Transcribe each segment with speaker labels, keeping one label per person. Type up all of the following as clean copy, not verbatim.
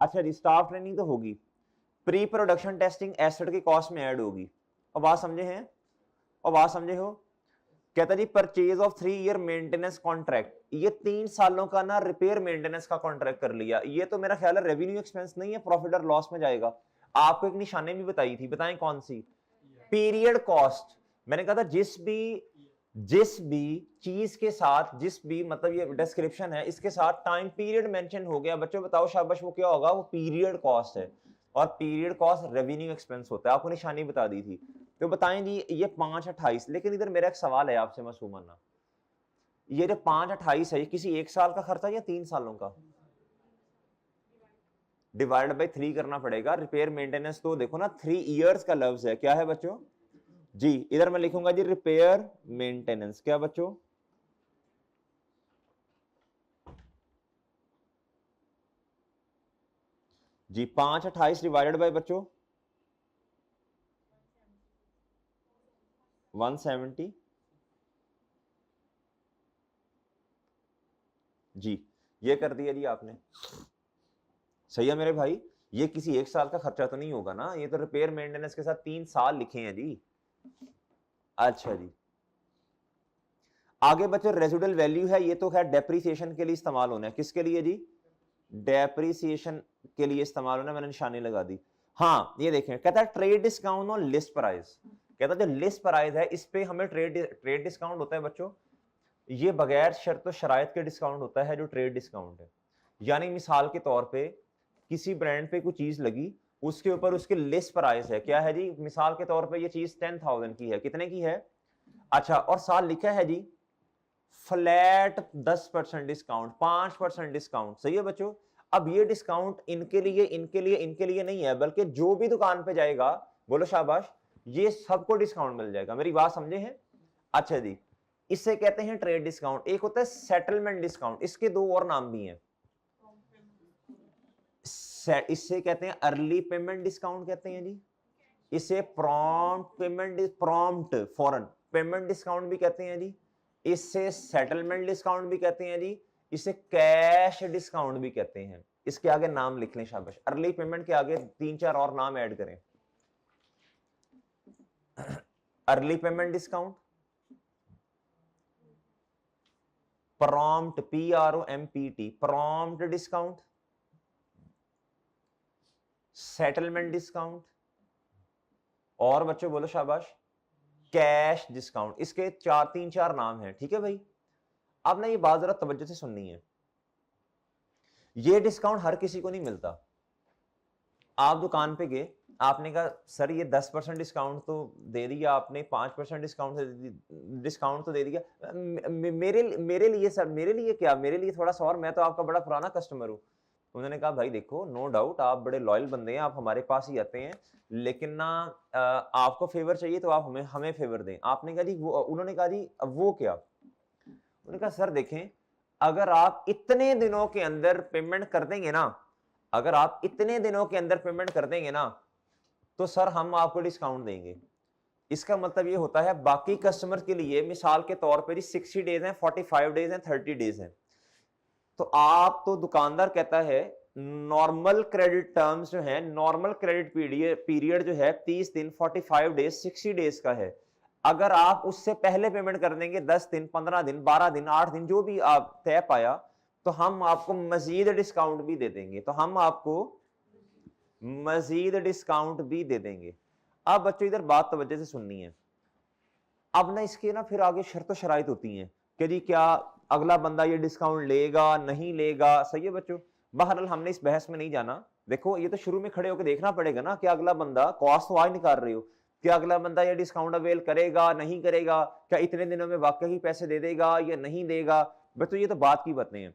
Speaker 1: अच्छा जी, staff training तो होगी, प्री प्रोडक्शन टेस्टिंग एसेट की कॉस्ट में ऐड होगी। और बात समझे हैं, और बात समझे हो। कहता जी purchase of 3 year maintenance contract, ये 3 सालों का ना रिपेयर मेंटेनेंस का कॉन्ट्रैक्ट कर लिया। ये तो मेरा ख्याल है रेवेन्यू एक्सपेंस नहीं है, प्रॉफिट और लॉस में जाएगा। आपको एक निशानी भी बताई थी, बताएं कौन सी, पीरियड कॉस्ट। मैंने कहा था जिस भी चीज के साथ, जिस भी मतलब ये डिस्क्रिप्शन है इसके साथ टाइम पीरियड मेंशन हो गया, बच्चों बताओ शाबाश वो क्या होगा, वो पीरियड कॉस्ट है। और पीरियड कॉस्ट रेवेन्यू एक्सपेंस होता है, आपको निशानी बता दी थी। तो बताएं जी ये 5/28, लेकिन इधर मेरा एक सवाल है आपसे मासूमाना, ये जो 5/28 है ये किसी एक साल का खर्चा या 3 सालों का? डिवाइड बाई 3 करना पड़ेगा। रिपेयर मेंटेनेंस तो देखो ना 3 इयर्स का लफ्ज है, क्या है बच्चों जी, इधर मैं लिखूंगा जी रिपेयर मेंटेनेंस, क्या बच्चों, जी 5/28 डिवाइडेड बाय बच्चों 170 जी, ये कर दिया जी आपने, सही है मेरे भाई। ये किसी एक साल का खर्चा तो नहीं होगा ना, ये तो रिपेयर मेंटेनेंस के साथ 3 साल लिखे हैं जी। अच्छा जी, आगे बच्चों रेजिडुअल वैल्यू है, ये तो खैर डेप्रिसिएशन के लिए इस्तेमाल होना है, किसके लिए जी, डेप्रिसिएशन के लिए इस्तेमाल होना है, मैंने निशानी लगा दी। हाँ ये देखें, कहता है ट्रेड डिस्काउंट और लिस्ट प्राइस। कहता है जो लिस्ट प्राइस है इस पे हमें ट्रेड डिस्काउंट होता है बच्चों, ये बगैर शर्त और शराइत के डिस्काउंट होता है जो ट्रेड डिस्काउंट है। यानी मिसाल के तौर पे किसी ब्रांड पे कोई चीज लगी, उसके ऊपर उसकी लिस्ट प्राइस है, क्या है जी, मिसाल के तौर पे ये चीज 10,000 की है, कितने की है, अच्छा, और साल लिखा है जी फ्लैट 10% डिस्काउंट, 5% डिस्काउंट, सही है बच्चों। अब ये डिस्काउंट इनके लिए इनके लिए नहीं है, बल्कि जो भी दुकान पे जाएगा, बोलो शाबाश, ये सबको डिस्काउंट मिल जाएगा, मेरी बात समझे हैं। अच्छा जी, इससे कहते हैं ट्रेड डिस्काउंट। एक होता है सेटलमेंट डिस्काउंट, इसके दो और नाम भी हैं, इससे कहते हैं अर्ली पेमेंट डिस्काउंट कहते हैं जी, इसे प्रॉम्प्ट पेमेंट, प्रॉम्प्ट फौरन पेमेंट डिस्काउंट भी कहते हैं जी, इससे सेटलमेंट डिस्काउंट भी कहते हैं जी, इसे कैश डिस्काउंट भी कहते हैं। इसके आगे नाम लिख लें शाबाश, अर्ली पेमेंट के आगे 3-4 और नाम ऐड करें, early payment discount, prompt PROMPT prompt discount, settlement discount, और बच्चों बोलो शाबाश कैश डिस्काउंट। इसके 3-4 नाम हैं, ठीक है भाई। अब ना ये बात जरा तवज्जो से सुननी है, ये डिस्काउंट हर किसी को नहीं मिलता। आप दुकान पे गए, आपने कहा सर ये 10% डिस्काउंट तो दे दिया आपने, 5% डिस्काउंट तो दे दिया, मेरे लिए सर, मेरे लिए क्या, मेरे लिए थोड़ा सा और, मैं तो आपका बड़ा पुराना कस्टमर हूं। उन्होंने कहा भाई देखो नो डाउट आप बड़े लॉयल बंदे हैं, आप हमारे पास ही आते हैं, लेकिन ना आपको फेवर चाहिए तो आप हमें हमें फेवर दें। आपने कहा जी वो, उन्होंने कहा जी वो क्या, उन्होंने कहा सर देखें, अगर आप इतने दिनों के अंदर पेमेंट कर देंगे ना, अगर आप इतने दिनों के अंदर पेमेंट कर देंगे ना, तो सर हम आपको डिस्काउंट देंगे। इसका मतलब ये होता है बाकी कस्टमर के लिए मिसाल के तौर पर 60 डेज हैं, 45 डेज हैं, 30 डेज हैं, तो आप तो दुकानदार कहता है नॉर्मल क्रेडिट टर्म्स जो है, नॉर्मल क्रेडिट पीरियड जो है 30 दिन, 45 डेज, 60 डेज का है। अगर आप उससे पहले पेमेंट कर देंगे 10 दिन, 15 दिन, 12 दिन, 8 दिन, जो भी आप तय पाया, तो हम आपको मजीद डिस्काउंट भी दे देंगे, तो हम आपको मजीद डिस्काउंट भी दे देंगे। अब बच्चों इधर बात तवज्जो से सुननी है। अब ना इसके ना फिर आगे शर्त शराइत होती हैं कि जी क्या अगला बंदा ये डिस्काउंट लेगा नहीं लेगा, सही है बच्चों। बहरहाल हमने इस बहस में नहीं जाना। देखो ये तो शुरू में खड़े होकर देखना पड़ेगा ना कि अगला बंदा, कॉस्ट तो आज निकाल रही हो, क्या अगला बंदा ये डिस्काउंट अवेल करेगा नहीं करेगा, क्या इतने दिनों में वाकई पैसे दे देगा या नहीं देगा। बच्चों ये तो बात की बातें हैं।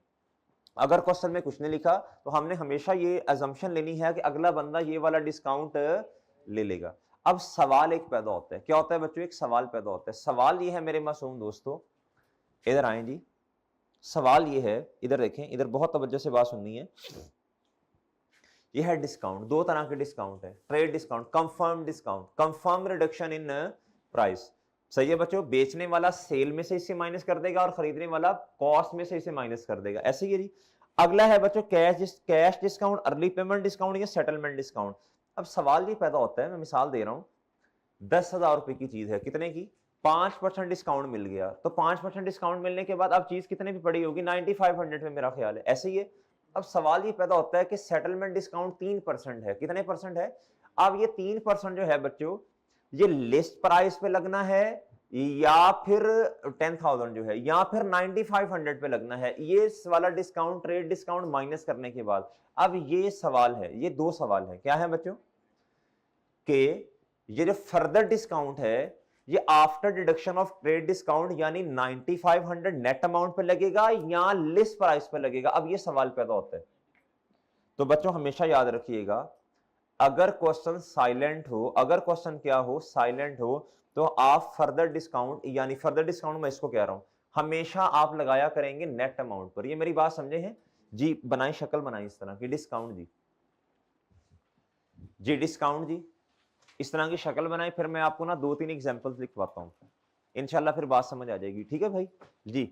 Speaker 1: अगर क्वेश्चन में कुछ नहीं लिखा तो हमने हमेशा ये अजम्पशन लेनी है कि अगला बंदा ये वाला डिस्काउंट ले लेगा। अब सवाल एक पैदा होता है, क्या होता है बच्चों, एक सवाल पैदा होता है। सवाल ये है मेरे मासूम दोस्तों, इधर आए जी, सवाल ये है, इधर देखें, इधर बहुत तवज्जो से बात सुननी है। ये है डिस्काउंट, दो तरह के डिस्काउंट है, trade discount, confirm discount, confirm reduction in price, सही है बच्चों। बेचने वाला सेल में से इसे माइनस कर देगा और खरीदने वाला कॉस्ट में से इसे माइनस कर देगा, ऐसे ही है जी। अगला है बच्चों cash discount, early payment discount या सेटलमेंट डिस्काउंट। अब सवाल ये पैदा होता है, मैं मिसाल दे रहा हूं, 10,000 रुपए की चीज है, कितने की, 5% डिस्काउंट मिल गया, तो 5% डिस्काउंट मिलने के बाद अब चीज कितने भी पड़ी होगी, 9500 में मेरा ख्याल है, ऐसे ही है। अब सवाल ये पैदा होता है कि सेटलमेंट डिस्काउंट 3% है, कितने परसेंट है। अब ये 3% जो है बच्चों, ये लिस्ट प्राइस पे लगना है या फिर 10,000 जो है, या फिर 9500 पे लगना है, ये वाला डिस्काउंट, ट्रेड डिस्काउंट माइनस करने के बाद। अब ये सवाल है, ये दो सवाल है, क्या है बच्चों, कि ये जो फर्दर डिस्काउंट है ये after deduction of trade discount यानी 9500 नेट अमाउंट पे लगेगा या लिस्ट प्राइस पे लगेगा। अब ये सवाल पैदा होता है। तो बच्चों हमेशा याद रखिएगा, अगर क्वेश्चन साइलेंट हो, अगर क्वेश्चन क्या हो, साइलेंट हो, तो आप फर्दर डिस्काउंट, यानी फर्दर डिस्काउंट मैं इसको कह रहा हूं, हमेशा आप लगाया करेंगे नेट अमाउंट पर। ये मेरी बात समझे हैं जी, बनाई शक्ल बनाई इस तरह की, डिस्काउंट जी, जी डिस्काउंट जी, इस तरह की शक्ल बनाई, फिर मैं आपको ना 2-3 एग्जांपल्स लिखवाता हूं, इंशाल्लाह फिर बात समझ आ जाएगी, ठीक है भाई जी।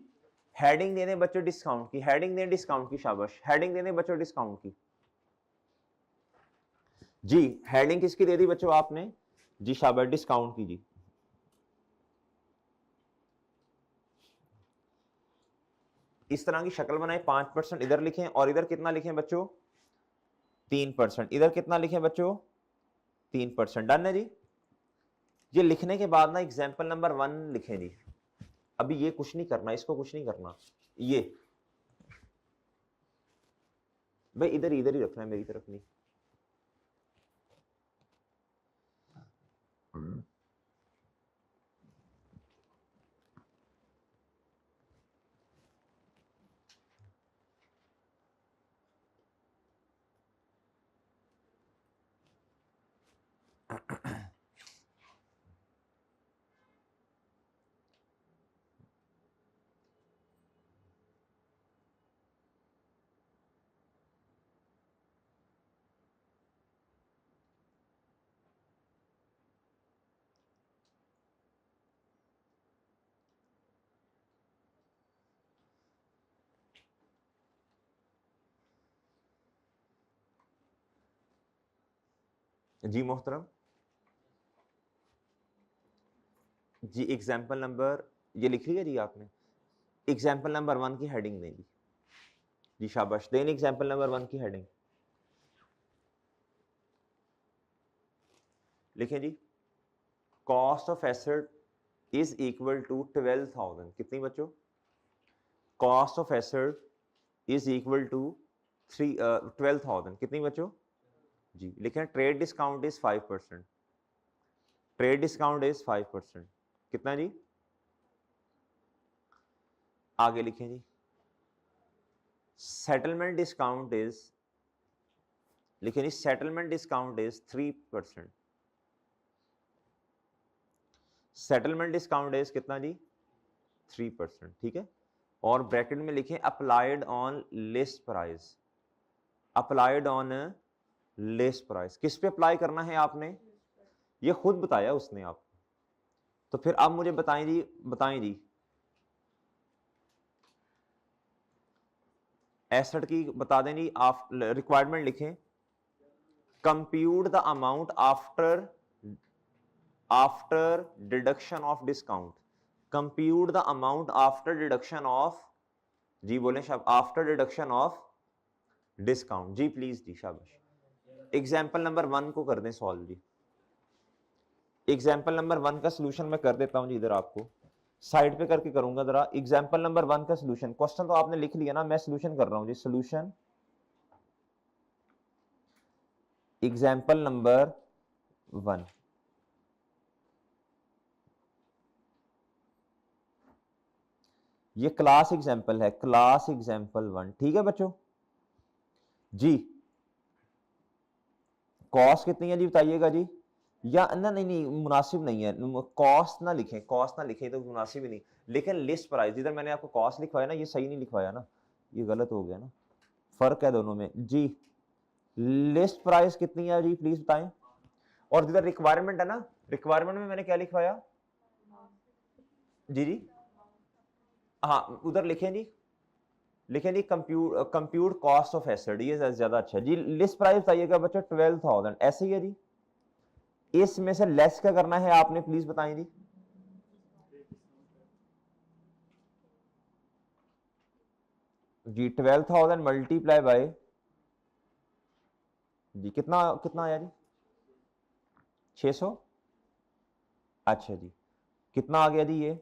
Speaker 1: हेडिंग दे दें बच्चों डिस्काउंट की, हेडिंग दें डिस्काउंट की, शाबाश, हेडिंग दे दें बच्चों डिस्काउंट की जी, हेडिंग किसकी दे दी बच्चों आपने जी, शाबाश, डिस्काउंट की जी। इस तरह की शक्ल बनाए, 5% इधर लिखें और इधर कितना लिखें बच्चों, 3%, इधर कितना लिखें बच्चों, 3%, डन है जी। ये लिखने के बाद ना एग्जाम्पल नंबर 1 लिखें जी। अभी ये कुछ नहीं करना, इसको कुछ नहीं करना, ये भाई इधर इधर ही रखना है, मेरी तरफ नहीं। जी मोहतरम जी, एग्जाम्पल नंबर ये लिख लिया जी आपने, एग्जाम्पल नंबर 1 की हेडिंग दें जी, जी शाबाश, दें एग्जाम्पल नंबर 1 की हेडिंग लिखें जी। Cost of asset is equal to 12,000, कितनी बच्चों, cost of asset is equal to 12,000, कितनी बच्चों जी। लिखें trade discount is 5%, trade discount is 5%, कितना जी, आगे लिखें जी। सेटलमेंट डिस्काउंट इज, लिखें जी, settlement discount is 3%, settlement discount is कितना जी, 3%, ठीक है। और ब्रैकेट में लिखें applied on list price, applied on list price, किस पे अप्लाई करना है आपने, ये खुद बताया उसने आपको। तो फिर अब मुझे बताएं जी, बताएं जी, एसेट की बता दें जी, आप रिक्वायरमेंट लिखें, compute the amount after after deduction of discount, compute the amount after deduction of, जी बोले शाबाश, आफ्टर डिडक्शन ऑफ डिस्काउंट जी, प्लीज जी, शाबाश। एग्जाम्पल नंबर 1 को कर दें सॉल्व जी, एग्जाम्पल नंबर 1 का सोल्यूशन मैं कर देता हूं जी, इधर आपको साइड पे करके करूंगा जरा। एग्जाम्पल नंबर 1 का सोल्यूशन, क्वेश्चन तो आपने लिख लिया ना, मैं सोल्यूशन कर रहा हूं जी, सोल्यूशन एग्जाम्पल नंबर 1। ये क्लास एग्जाम्पल है, क्लास एग्जाम्पल 1, ठीक है बच्चों जी। कॉस्ट कितनी है जी, बताइएगा जी, या ना नहीं नहीं मुनासिब नहीं है, कॉस्ट ना लिखें, कॉस्ट ना लिखें तो मुनासिब ही नहीं, लेकिन लिस्ट प्राइस, इधर मैंने आपको कॉस्ट लिखवाया ना, ये सही नहीं लिखवाया ना, ये गलत हो गया ना, फर्क है दोनों में जी। लिस्ट प्राइस कितनी है जी, प्लीज बताएं। और जिधर रिक्वायरमेंट है ना, रिक्वायरमेंट में मैंने क्या लिखवाया जी जी, हाँ उधर लिखें जी, लिखे जी कंप्यूट कॉस्ट ऑफ एसेट, ये ज्यादा अच्छा है जी। लिस्ट प्राइस बताइएगा बच्चों 12,000, ऐसे ही है जी। इसमें से लेस क्या करना है आपने, प्लीज बताएं जी। जी 12,000 मल्टीप्लाई बाय जी कितना कितना आया जी 600। अच्छा जी कितना आ गया जी ये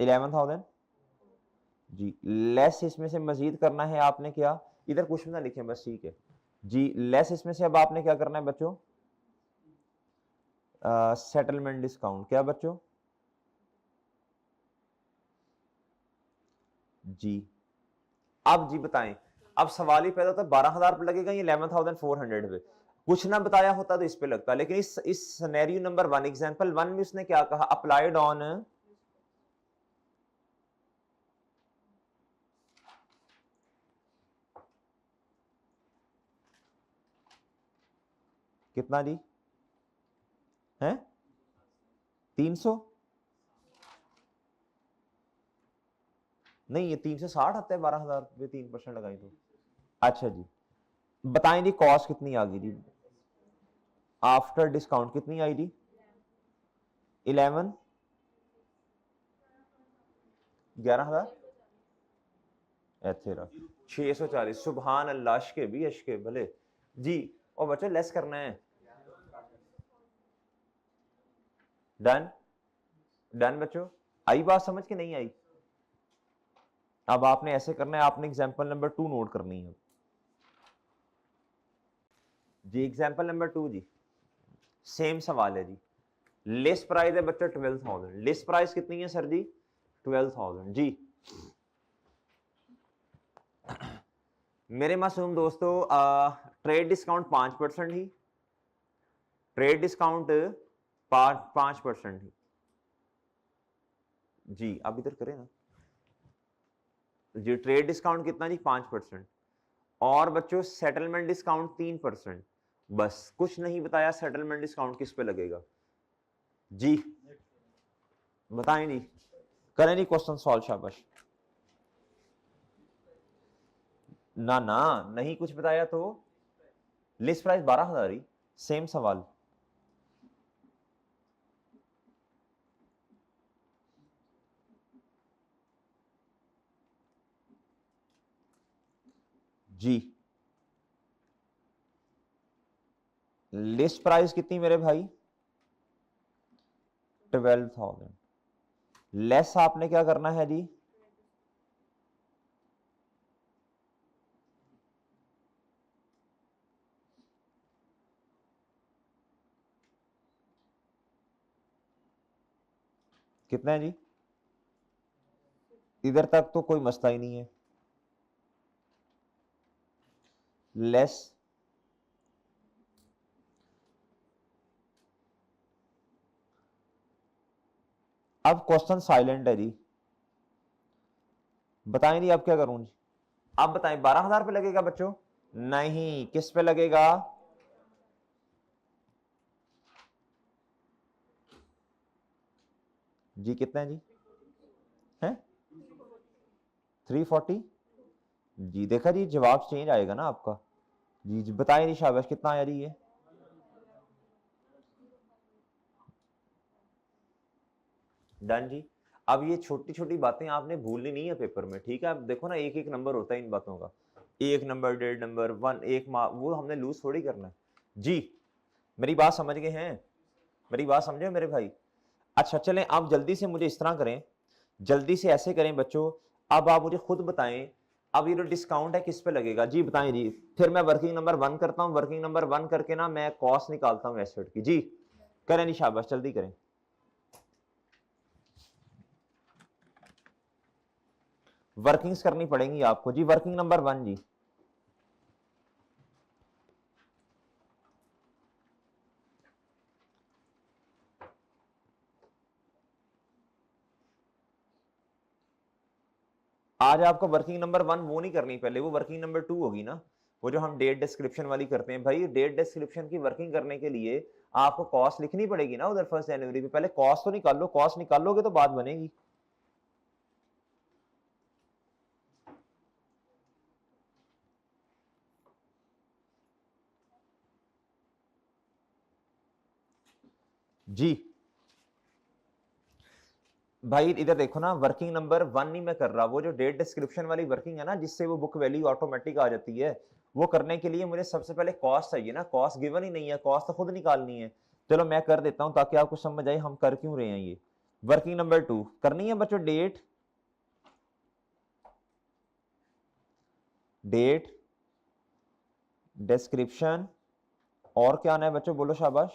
Speaker 1: 11,000 जी। लेस इसमें से मजीद करना है आपने क्या, इधर कुछ भी ना लिखे बस, ठीक है जी। लेस इसमें से अब आपने क्या करना है बच्चों, सेटलमेंट डिस्काउंट, क्या बच्चों जी। अब जी बताएं, अब सवाल ही पैदा होता है 12,000 पे लगेगा ये 11,400 पे, कुछ ना बताया होता तो इस पे लगता, लेकिन इस सिनेरियो नंबर 1 एग्जांपल 1 में उसने क्या कहा, अप्लाइड ऑन कितना जी है 300, नहीं ये 360 आता है 12,000 पे 3% लगाई तो। अच्छा जी बताएं जी कॉस्ट कितनी आ गई जी आफ्टर डिस्काउंट, कितनी आई जी 11 11,000 तेरा 640, सुबहान अल्लाह, अशके भी अशके भले जी। और बच्चों लेस करना है, डन डन बच्चों, आई बात समझ के नहीं आई। अब आपने ऐसे करना है, आपने एग्जांपल नंबर 2 नोट करनी है जी। एग्जांपल नंबर 2 जी सेम सवाल है जी। लिस्ट प्राइस है बच्चों 12,000, लिस्ट प्राइस कितनी है सर जी 12,000 जी। मेरे मासूम दोस्तों ट्रेड डिस्काउंट 5% ही, ट्रेड डिस्काउंट 5% ही जी। अब इधर करें ना जी, ट्रेड डिस्काउंट कितना जी 5%, और बच्चों सेटलमेंट डिस्काउंट 3%, बस कुछ नहीं बताया सेटलमेंट डिस्काउंट किस पे लगेगा जी। बताएं जी, करें जी क्वेश्चन सॉल्व, शाबाश। ना ना नहीं कुछ बताया तो लिस्ट प्राइस 12,000 ही, सेम सवाल जी। लिस्ट प्राइस कितनी मेरे भाई 12,000, लेस आपने क्या करना है जी कितना है जी, इधर तक तो कोई मसला ही नहीं है, लेस। अब क्वेश्चन साइलेंट है जी, बताएं जी अब क्या करूं जी, आप बताएं 12,000 पे लगेगा बच्चों, नहीं किस पे लगेगा जी, कितना है जी है 340 जी। देखा जी जवाब चेंज आएगा ना आपका जी, जी बताएं जी शाबाश, कितना आया जी ये डन जी। अब ये छोटी छोटी बातें आपने भूलनी नहीं है पेपर में, ठीक है। अब देखो ना एक एक नंबर होता है इन बातों का, 1 नंबर 1.5 नंबर 1 एक मार्क, वो हमने लूज थोड़ी करना है जी। मेरी बात समझ गए हैं, मेरी बात समझे मेरे भाई। अच्छा चलें आप जल्दी से मुझे इस तरह करें, जल्दी से ऐसे करें बच्चों, अब आप मुझे खुद बताएं अब ये जो डिस्काउंट है किस पे लगेगा जी, बताएं जी। फिर मैं वर्किंग नंबर 1 करता हूं, वर्किंग नंबर 1 करके ना मैं कॉस्ट निकालता हूं एसेट की जी। करें जी शाबाश, जल्दी करें, वर्किंग्स करनी पड़ेंगी आपको जी। वर्किंग नंबर 1 जी आज आपको वर्किंग नंबर 1 वो नहीं करनी, पहले वो वर्किंग नंबर 2 होगी ना, वो जो हम डेट डिस्क्रिप्शन वाली करते हैं भाई। डेट डिस्क्रिप्शन की वर्किंग करने के लिए आपको कॉस्ट लिखनी पड़ेगी ना उधर 1 जनवरी पे, पहले कॉस्ट तो निकाल लो, कॉस्ट निकालोगे तो बात बनेगी जी भाई इधर देखो ना, वर्किंग नंबर 1 नहीं मैं कर रहा, वो जो डेट डिस्क्रिप्शन वाली वर्किंग है ना, जिससे वो बुक वैल्यू ऑटोमेटिक आ जाती है, वो करने के लिए मुझे सबसे पहले कॉस्ट चाहिए ना, कॉस्ट गिवन ही नहीं है, कॉस्ट तो खुद निकालनी है। चलो मैं कर देता हूं ताकि आपको समझ आए हम कर क्यों रहे हैं ये। वर्किंग नंबर 2 करनी है बच्चों, डेट, डेट डिस्क्रिप्शन, और क्या आना है बच्चों, बोलो शाबाश,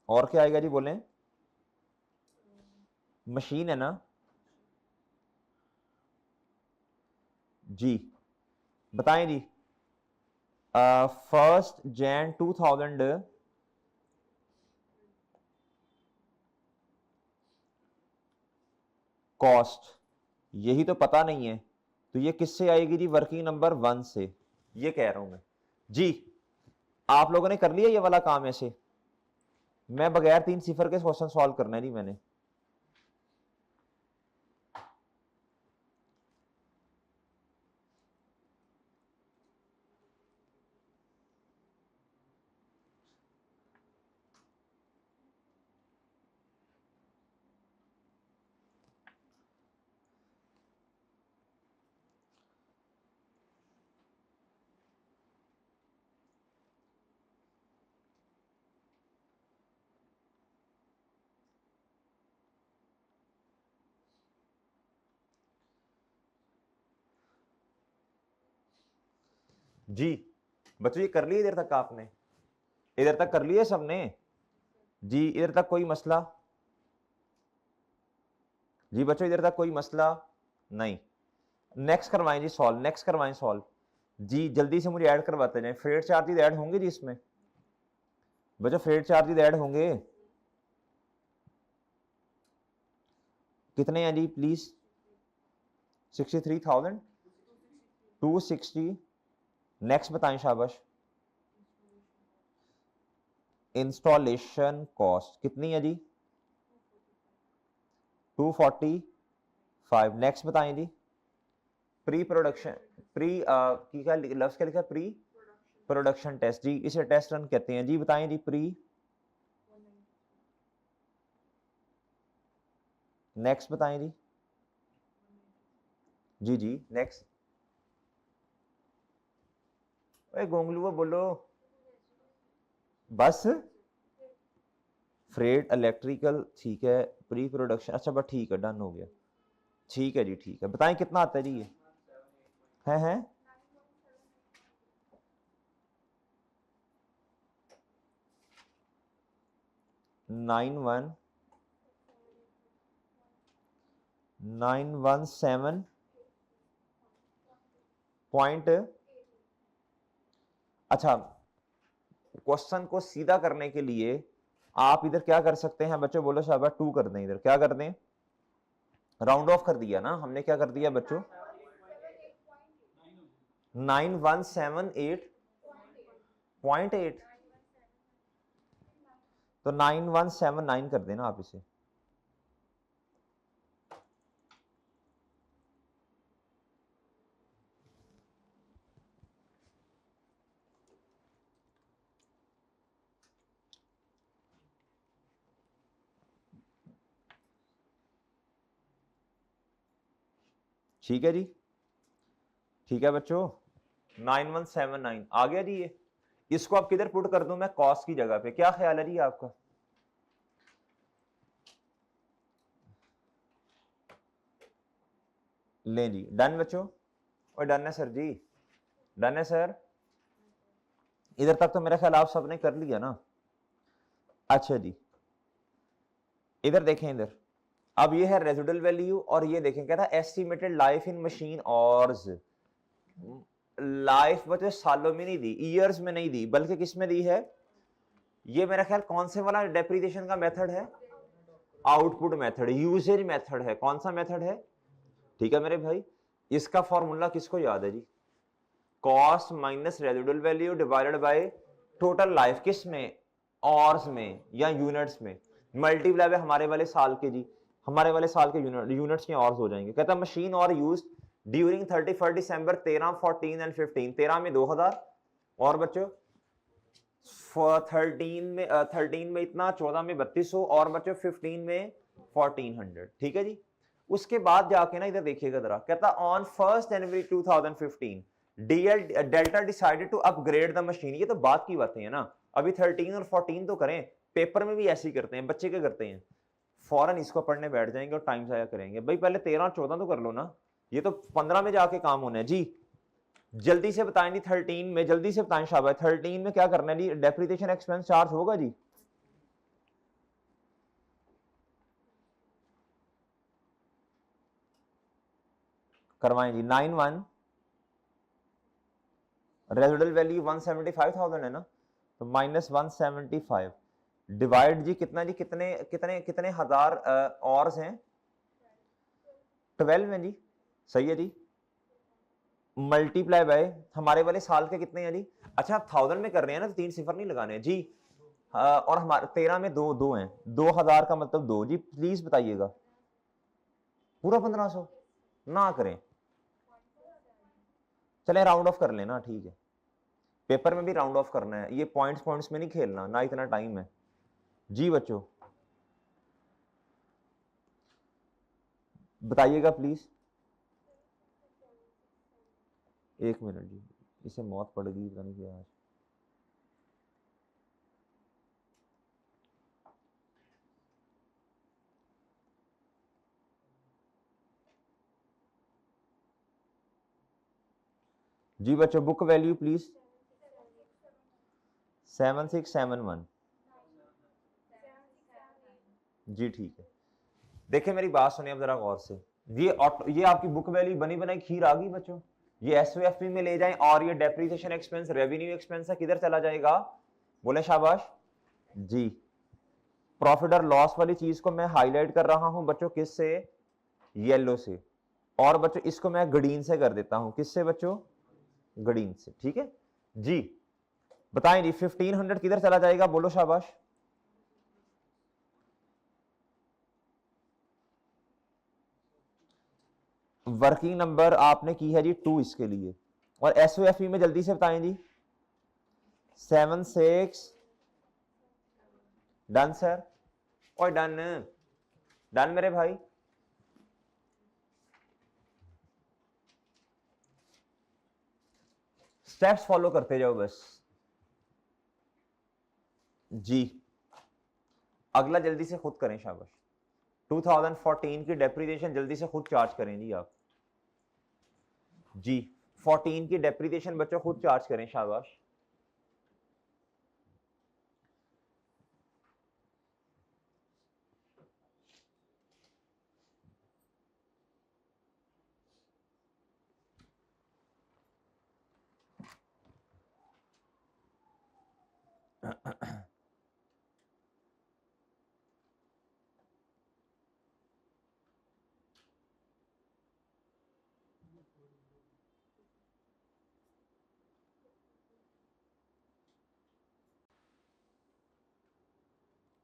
Speaker 1: और क्या आएगा जी, बोलें, मशीन है ना जी, बताएं जी। 1 Jan 2000 कॉस्ट, यही तो पता नहीं है, तो ये किससे आएगी जी, वर्किंग नंबर 1 से, ये कह रहा हूं मैं जी। आप लोगों ने कर लिया ये वाला काम ऐसे, मैं बगैर 3 सिफर के क्वेश्चन सॉल्व करना है जी मैंने। जी बच्चों ये कर लिया इधर तक आपने, इधर तक कर लिया सबने जी, इधर तक कोई मसला जी बच्चों, इधर तक कोई मसला नहीं। नेक्स्ट करवाएं जी सॉल्व, नेक्स्ट करवाएं सॉल्व जी, जल्दी से मुझे ऐड करवाते जाएं। फ्रेट चार्जेस ऐड होंगे जी इसमें बच्चों, फ्रेट चार्जेस ऐड होंगे, कितने हैं जी प्लीज, 63,260। नेक्स्ट बताएं शाबाश। इंस्टॉलेशन कॉस्ट कितनी है जी, 245। नेक्स्ट बताएं जी। प्री प्रोडक्शन, प्री की क्या लफ्ज क्या लिखा, प्री प्रोडक्शन टेस्ट जी, इसे टेस्ट रन कहते हैं जी, बताएं जी प्री। नेक्स्ट बताएं जी, जी जी नेक्स्ट। ओए गोंगलुआ बोलो बस, फ्रेड इलेक्ट्रिकल ठीक है, प्री प्रोडक्शन, अच्छा बस ठीक है, डन हो गया, ठीक है जी ठीक है, बताएं कितना आता है जी ये है 91917 अच्छा, क्वेश्चन को सीधा करने के लिए आप इधर क्या कर सकते हैं बच्चों, बोलो शाबाश, 2 कर दें, इधर क्या कर दें, राउंड ऑफ कर दिया ना हमने, क्या कर दिया बच्चों, 9178.8, तो 9179 कर देना आप इसे। ठीक है जी, ठीक है बच्चों, 9179 आ गया जी ये। इसको आप किधर पुट कर दूं मैं, कॉस्ट की जगह पे, क्या ख्याल है जी आपका, ले जी, डन बच्चों, और डन है सर जी, डन है सर, इधर तक तो मेरा ख्याल आप सबने कर लिया ना। अच्छा जी, इधर देखें, इधर अब ये है रेजिडुअल वैल्यू, और ये देखें क्या था, estimated life in machine hours, life बच्चे सालों में नहीं दी, ईयर्स में नहीं दी, बल्कि किस में दी है, ये मेरा ख्याल कौन से वाला डेप्रिसिएशन का मेथड है, आउटपुट मेथड, यूसेज मेथड है, कौन सा मेथड है, ठीक है मेरे भाई। इसका फॉर्मूला किसको याद है जी, cost minus residual value divided by total life, किस में, ऑर्स में या यूनिट्स में, मल्टीप्लाई बाय हमारे वाले साल के जी, हमारे वाले साल के यूनिट्स के ऑर्स हो जाएंगे। कहता मशीन और यूज ड्यूरिंग 31 दिसंबर 13, 14 एंड 15, 13 में 2000, और बच्चों 13 में इतना, 14 में 3200 और बच्चों 15 में 1400, ठीक है जी। उसके बाद जाके ना इधर देखिएगा जरा, कहता on 1 January 2015 Delta decided to upgrade the machine. ये तो बात की बातें हैं ना, अभी 13 और 14 तो करें, पेपर में भी ऐसे ही करते हैं बच्चे, क्या करते हैं फौरन इसको पढ़ने बैठ जाएंगे और टाइम जाया करेंगे। भाई पहले 13 और 14 तो कर लो ना, ये तो 15 में जाके काम होना है जी। जल्दी से बताएं जी, 13 में जल्दी से बताएं शाबाश, 13 में क्या करना है जी, डेप्रिसिएशन एक्सपेंस चार्ज होगा जी। करवाएं जी। 91 रेजिडुअल वैल्यू 175,000 है ना, तो -175 डिवाइड जी कितना जी, कितने कितने कितने हजार और हैं, 12 है जी, सही है जी, मल्टीप्लाई बाय हमारे वाले साल के कितने हैं जी। अच्छा आप 1000 में कर रहे हैं ना, तो 3 सिफर नहीं लगाने हैं जी। और हमारे 13 में दो दो हैं, 2000 का मतलब 2 जी। प्लीज बताइएगा पूरा 1500 ना करें, चले राउंड ऑफ कर लेना, ठीक है, पेपर में भी राउंड ऑफ करना है, ये पॉइंट्स पॉइंट्स में नहीं खेलना ना, इतना टाइम है जी। बच्चों बताइएगा प्लीज, 1 मिनट जी, इसे मौत पड़ गई पता नहीं क्या आज। जी बच्चों बुक वैल्यू प्लीज, 7671 जी, ठीक है। देखिए मेरी बात सुनिए अब जरा गौर से, ये आपकी बुक वैल्यू बनी बनाई खीर आ गई बच्चों। ये एसओएफपी में ले जाएं, और ये डेप्रिसिएशन एक्सपेंस रेवेन्यू एक्सपेंस है, किधर चला जाएगा, बोले शाबाश जी। प्रॉफिट और लॉस वाली चीज को मैं हाईलाइट कर रहा हूं बच्चों, किस से, येलो से, और बच्चों इसको मैं ग्रीन से कर देता हूं, किससे बच्चों, ग्रीन से, ठीक है जी। बताएं जी 1500 किधर चला जाएगा, बोलो शाबाश। वर्किंग नंबर आपने की है जी 2 इसके लिए, और एसओएफई में जल्दी से बताएं जी, 76 डन सर, और डन डन मेरे भाई। स्टेप्स फॉलो करते जाओ बस जी। अगला जल्दी से खुद करें शाबाश, 2014 की डेप्रिसिएशन जल्दी से खुद चार्ज करें जी आप जी। 14 की डेप्रिसिएशन बच्चों खुद चार्ज करें शाबाश।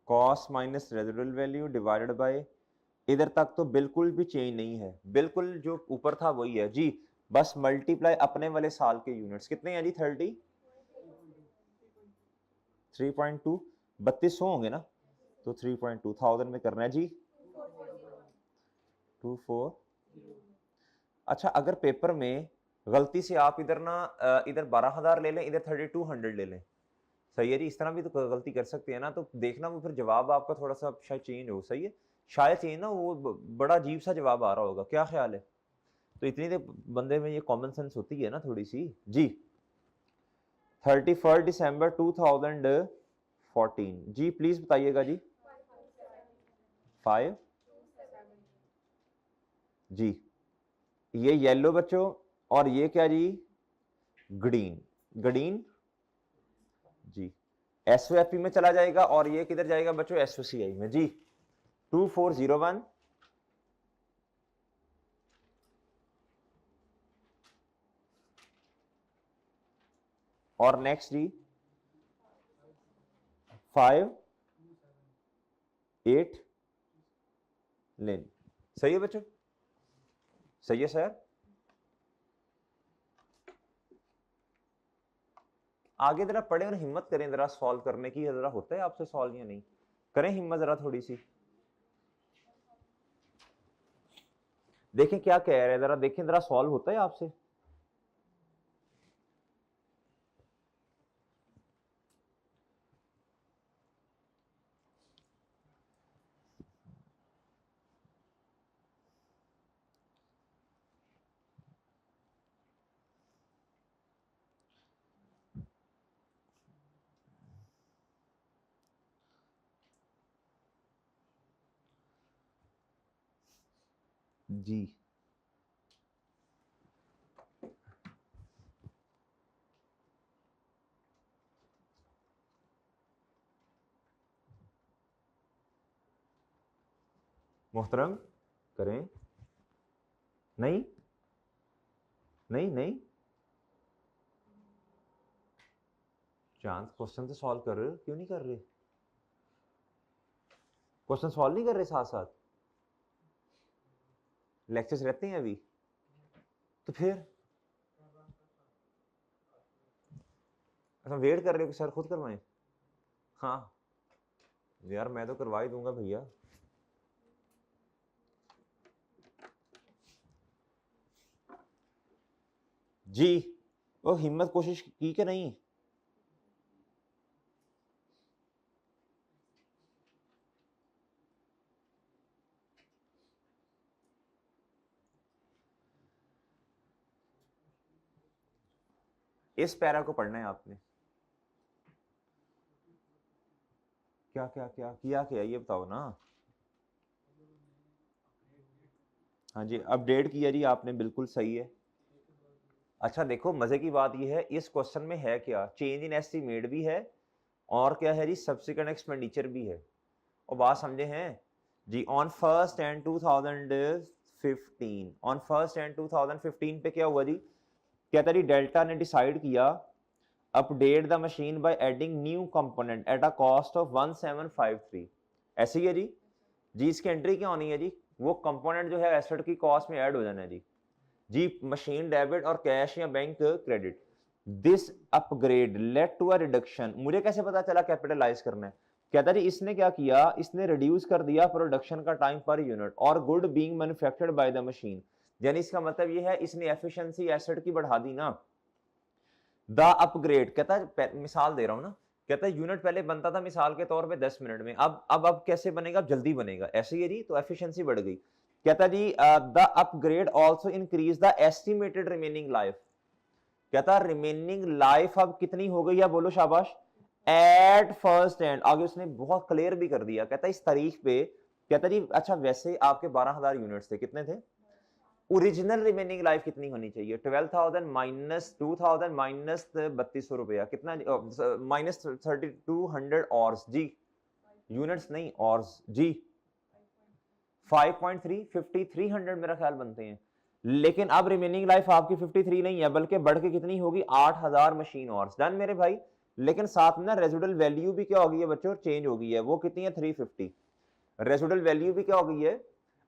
Speaker 1: Cost minus residual value divided bye, इधर तक तो बिल्कुल भी चेंज नहीं है, बिल्कुल जो ऊपर था वही है जी। बस मल्टीप्लाई अपने वाले साल के यूनिट्स कितने हैं जी, 3.2 3200 होंगे ना, तो 3.2 थाउजेंड में करना है जी, 24। अच्छा अगर पेपर में गलती से आप इधर ना इधर 12,000 ले लें, इधर 3200 ले लें, सही है जी, इस तरह भी तो गलती कर सकते हैं ना, तो देखना वो फिर जवाब आपका थोड़ा सा शायद चेंज हो, सही है, शायद चेंज ना, वो बड़ा अजीब सा जवाब आ रहा होगा, क्या ख्याल है। तो इतनी देर बंदे में ये कॉमन सेंस होती है ना थोड़ी सी जी। 31 दिसंबर 2014 जी, प्लीज बताइएगा जी, 5 जी, ये येलो बच्चों, और ये क्या जी, ग्रीन, ग्रीन जी। एसओएफपी में चला जाएगा, और ये किधर जाएगा बच्चों, एसओसीआई में जी, 2401। और नेक्स्ट जी 5 8 लेन, सही है बच्चों, सही है सर। आगे जरा पढ़े और हिम्मत करें जरा सॉल्व करने की, जरा होता है आपसे सॉल्व या नहीं? करें हिम्मत जरा थोड़ी सी, देखें क्या कह रहे हैं, जरा देखें जरा सॉल्व होता है आपसे? जी मोहतरम करें। नहीं नहीं नहीं, चांस क्वेश्चन तो सॉल्व कर रहे हो, क्यों नहीं कर रहे? क्वेश्चन सॉल्व नहीं कर रहे साथ साथ? लेक्चर्स रहते हैं अभी, तो फिर अच्छा वेट कर रहे हो कि सर खुद करवाएं? हाँ यार मैं तो करवा ही दूंगा भैया। जी वो हिम्मत कोशिश की कि नहीं? इस पैरा को पढ़ना है आपने। क्या क्या क्या किया क्या ये बताओ ना। हाँ जी अपडेट किया जी आपने, बिल्कुल सही है। अच्छा देखो मजे की बात ये है, इस क्वेश्चन में है क्या, चेंज इन एस्टीमेट भी है और क्या है जी सब्सिक्वेंट एक्सपेंडिचर भी है। और बात समझे हैं जी। ऑन 1 एंड 2015, ऑन 1 एंड 2015 पे क्या हुआ जी, कहता जी डेल्टा ने डिसाइड किया update the machine by adding new component at a cost of 1753। ऐसे ही है जी। जी इसकी एंट्री क्या होनी है जी, वो कंपोनेंट जो है एसेट की कॉस्ट में ऐड हो जाना है जी। जी मशीन डेबिट और कैश या bank credit. This upgrade led to a reduction. मुझे कैसे पता चला कैपिटलाइज करना है? कहता जी इसने क्या किया, इसने रिड्यूस कर दिया प्रोडक्शन का टाइम पर यूनिट और good being manufactured by the machine. यानी इसका मतलब ये है इसने एफिशिएंसी एसेट की बढ़ा दी ना। द अपग्रेड कहता है, मिसाल दे रहा हूं ना, कहता है यूनिट पहले बनता था मिसाल के तौर पे 10 मिनट में, अब कैसे बनेगा, जल्दी बनेगा, ऐसे ही है जी, तो एफिशिएंसी बढ़ गई। कहता जी the upgrade also increase the estimated remaining life. कहता रिमेनिंग लाइफ अब कितनी हो गई है, बोलो शाबाश। एट फर्स्ट एंड, आगे उसने बहुत क्लियर भी कर दिया, कहता इस तारीख पे, कहता जी अच्छा वैसे आपके 12,000 यूनिट्स थे, कितने थे? ओरिजिनल रिमेनिंग लाइफ कितनी होनी चाहिए? 12,000 माइनस 2,000 माइनस 3200 रुपया, कितना माइनस 3200 ऑर्स जी, यूनिट्स नहीं ऑर्स जी। 5.3 5300 मेरा ख्याल बनते हैं। लेकिन अब रिमेनिंग लाइफ आपकी 53 नहीं है, बल्कि बढ़ के कितनी होगी, 8000 मशीन ऑर्स। डन मेरे भाई। लेकिन साथ में ना रेजिडुअल वैल्यू भी क्या हो गई है बच्चों, चेंज हो गई है। वो कितनी है, 350। रेजिडुअल वैल्यू भी क्या हो गई है।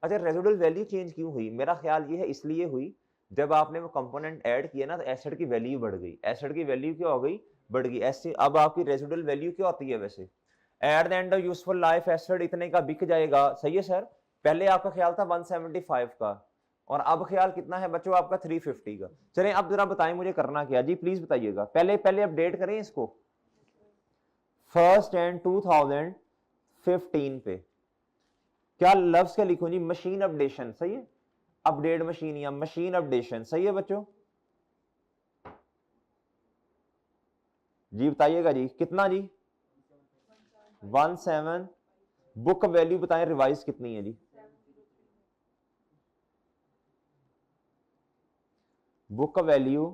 Speaker 1: अच्छा रेजिडुअल वैल्यू चेंज क्यों हुई, मेरा ख्याल ये है इसलिए हुई, जब आपने वो कंपोनेंट ऐड किया ना तो एसेट की वैल्यू बढ़ गई। एसेट की वैल्यू क्या हो गई, बढ़ गई। ऐसे अब आपकी रेजिडुअल वैल्यू क्या होती है वैसे, at the end of useful life asset इतने का बिक जाएगा, सही है सर। पहले आपका ख्याल था 175 का, और अब ख्याल कितना है बच्चों आपका, 350 का। चलें अब जरा बताएं मुझे करना क्या जी, प्लीज बताइएगा। पहले पहले अपडेट करें इसको 1 एंड 2015 पे। क्या लफ्ज क्या लिखूं जी, मशीन अपडेशन, सही है। अपडेट मशीन या मशीन अपडेशन, सही है बच्चों। जी बताइएगा जी कितना जी, 17। बुक वैल्यू बताएं रिवाइज कितनी है जी, बुक वैल्यू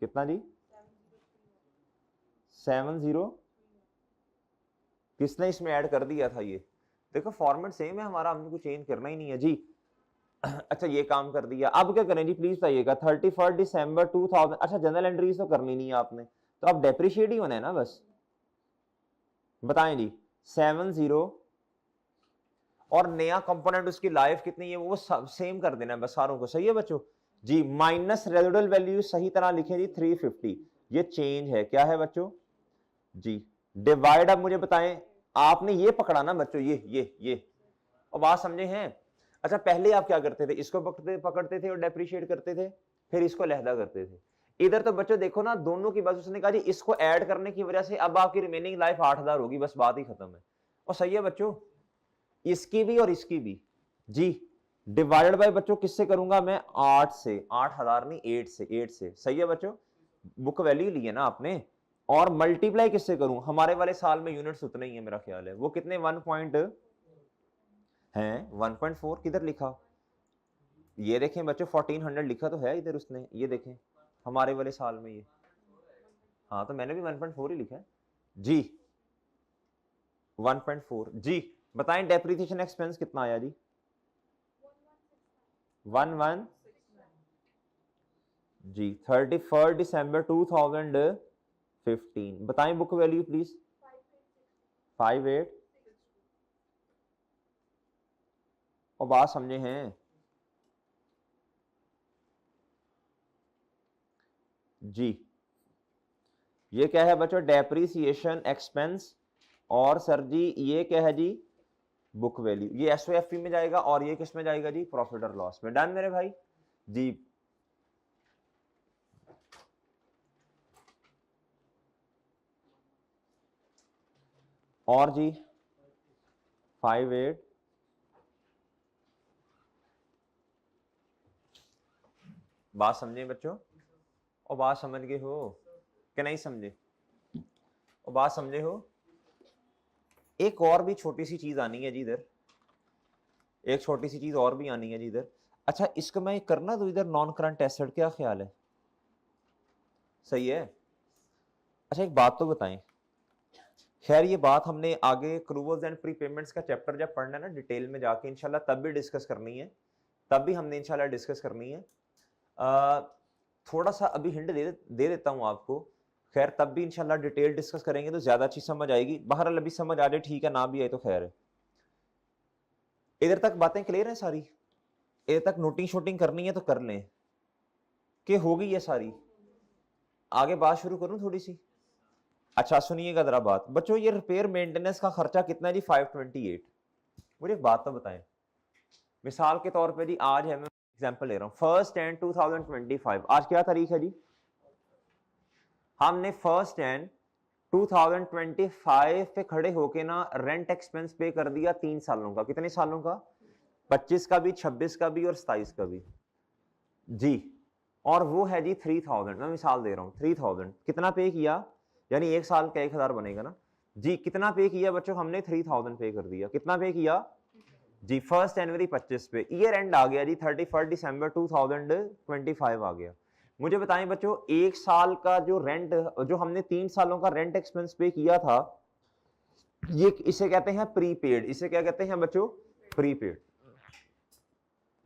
Speaker 1: कितना जी, 70। किसने इसमें ऐड कर दिया था ये, देखो फॉर्मेट सेम है हमारा, हमने कुछ चेंज करना ही नहीं है जी। अच्छा ये काम कर दिया, अब क्या करें जी प्लीज बताइएगा। 31 दिसंबर 2000, अच्छा जनरल एंट्रीज तो करनी नहीं है आपने, तो अब डेप्रिशिएट ही होना है ना बस। बताएं जी 70, और नया कंपोनेंट उसकी लाइफ कितनी है वो सब सेम कर देना है बस सारों को, सही है बच्चों। जी माइनस रेजिडुअल वैल्यू सही तरह लिखे जी 350, ये चेंज है, क्या है बच्चों जी। डिवाइड, अब मुझे बताएं, आपने ये पकड़ा ना बच्चों, ये और बात समझे हैं। अच्छा पहले आप क्या करते थे, इसको पकड़ते थे और डेप्रिशिएट करते थे, फिर इसको लहदा करते थे। इधर तो बच्चों देखो ना, दोनों की बात, उसने कहा जी इसको ऐड करने की वजह से अब आपकी रिमेनिंग लाइफ 8000 होगी, बस बात ही खत्म है। और सही है बच्चों, इसकी भी और इसकी भी जी। डिवाइडेड बाय बच्चों किससे करूंगा मैं, 8 से, 8000 नहीं 8 से, सही है बच्चों, बुक वैल्यू ली है ना आपने। और मल्टीप्लाई किससे करूं, हमारे वाले साल में यूनिट्स उतने ही है मेरा ख्याल है, वो कितने 1 पॉइंट हैं 1.4, किधर लिखा, ये देखें बच्चों 1400 लिखा तो है इधर उसने, ये देखें हमारे वाले साल में ये, हाँ तो मैंने भी 1.4 ही लिखा है जी, 1.4 जी। बताएं डेप्रिसिएशन एक्सपेंस कितना आया जी, 11 जी 31 दिसंबर 2015। बताएं बुक वैल्यू प्लीज, 58, और बात समझे हैं जी। ये क्या है बच्चों, डेप्रिसिएशन एक्सपेंस, और सर जी ये क्या है जी, बुक वैल्यू। ये एसओएफपी में जाएगा और ये किस में जाएगा जी, प्रॉफिट और लॉस में। डन मेरे भाई जी। और जी 58, बात समझे बच्चों, और बात समझ गए हो कि नहीं समझे, और बात समझे हो। एक और भी छोटी सी चीज आनी है जी इधर, एक छोटी सी चीज और भी आनी है जी इधर। अच्छा इसको मैं करना तो इधर नॉन करंट एसेट, क्या ख्याल है, सही है। अच्छा एक बात तो बताएं, खैर ये बात हमने आगे क्रूवल्स एंड प्रीपेमेंट्स का चैप्टर जब पढ़ना है ना डिटेल में जाके इंशाल्लाह, तब भी डिस्कस करनी है, तब भी हमने इंशाल्लाह डिस्कस करनी है। थोड़ा सा अभी हिंट दे देता हूं आपको, खैर तब भी इंशाल्लाह डिटेल डिस्कस करेंगे तो ज्यादा अच्छी समझ आएगी। बहरहाल अभी समझ आ जाए ठीक है, ना भी आए तो खैर है। इधर तक बातें क्लियर है सारी, इधर तक नोटिंग शोटिंग करनी है तो कर लें कि होगी ये सारी। आगे बात शुरू करूं थोड़ी सी। अच्छा सुनिएगा जरा बात बच्चों, ये रिपेयर मेंटेनेंस का खर्चा कितना है जी, 528। मुझे एक बात तो बताएं, मिसाल के तौर पे जी आज है, मैं एग्जांपल ले रहा हूं 1 जनवरी 2025, आज क्या तारीख है जी, हमने 1 जनवरी 2025 पे खड़े होके ना रेंट एक्सपेंस पे कर दिया 3 सालों का, कितने सालों का, 25 का भी, 26 का भी और 27 का भी जी। और वो है जी 3000, मैं मिसाल दे रहा हूं 3000 कितना पे किया, यानी एक साल का 1000 बनेगा ना जी। कितना पे किया बच्चों हमने, 3000 पे कर दिया, कितना पे किया जी 1 जनवरी 25 पे, ईयर एंड आ गया जी 31 दिसंबर 2025 आ गया। मुझे बताएं बच्चों, एक साल का जो रेंट, जो हमने 3 सालों का रेंट एक्सपेंस पे किया था, ये इसे कहते हैं प्रीपेड, इसे क्या कहते हैं बच्चों, प्रीपेड।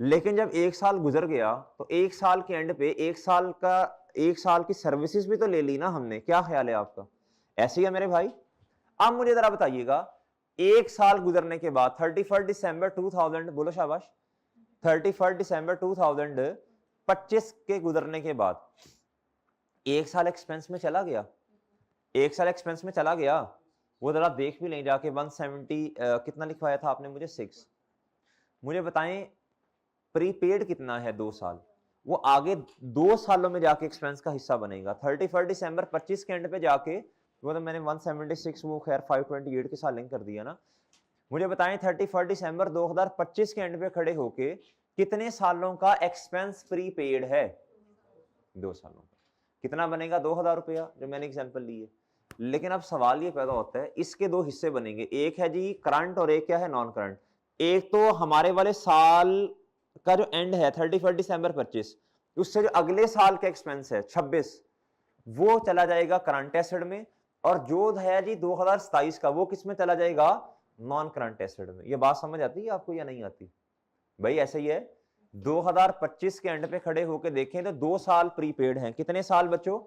Speaker 1: लेकिन जब एक साल गुजर गया तो एक साल के एंड पे एक साल की सर्विसेज भी तो ले ली ना हमने, क्या ख्याल है आपका, ऐसे ही है मेरे भाई। अब मुझे जरा बताइएगा, एक साल गुजरने के बाद 31 दिसंबर 2000, बोलो शाबाश, 31 दिसंबर 2025 के गुजरने के बाद एक साल एक्सपेंस में चला गया, एक साल एक्सपेंस में चला गया, वो जरा देख भी नहीं जाके 170 कितना लिखवाया था आपने मुझे, 6। मुझे बताएं प्रीपेड कितना है, 2 साल, वो आगे 2 सालों में जाके एक्सपेंस का हिस्सा बनेगा। 31 दिसंबर 25 के एंड पे जाके, वो तो मैंने 176 वो खैर 528 के साथ लिंक कर दिया ना। मुझे बताएं 31 दिसंबर 2025 के एंड पे खड़े होके कितने सालों का एक्सपेंस प्रीपेड है, 2 सालों का, कितना बनेगा, 2000 रुपया, जो मैंने एग्जांपल ली है। लेकिन अब सवाल ये पैदा होता है, इसके 2 हिस्से बनेंगे, एक है जी करंट और एक क्या है, नॉन करंट। एक तो हमारे वाले साल का जो एंड है 31 दिसंबर 25, उससे जो अगले साल का एक्सपेंस है 26, वो चला जाएगा करंट एसेट में, और जो है जी 2027 का, वो किस में चला जाएगा, नॉन करंट एसेट में। ये बात समझ आती है आपको या नहीं आती भाई, ऐसे ही है। 2025 के एंड पे खड़े होकर देखें तो 2 साल प्रीपेड हैं, कितने साल बच्चों,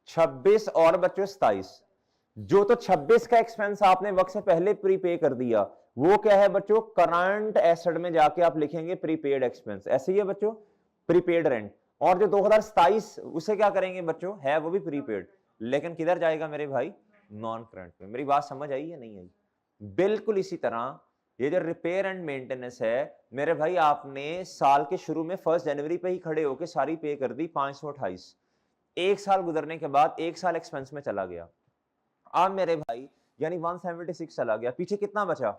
Speaker 1: 26 और बच्चों 27। जो तो 26 का एक्सपेंस आपने वक्त से पहले प्रीपे कर दिया, वो क्या है बच्चों, करंट एसेट में जाके आप लिखेंगे प्रीपेड एक्सपेंस, ऐसे ही है बच्चों। Prepaid rent. और जो 2027 उसे क्या करेंगे बच्चों, है वो भी प्रीपेड, लेकिन किधर जाएगा मेरे भाई, नॉन करंट में। मेरी बात समझ आई या नहीं आई? बिल्कुल इसी तरह ये जो रिपेयर एंड मेंटेनेंस है मेरे भाई, आपने साल के शुरू में 1 जनवरी पे ही खड़े होके सारी पे कर दी 528, एक साल गुजरने के बाद एक साल एक्सपेंस में चला गया। अब मेरे भाई यानी 176 चला गया, पीछे कितना बचा,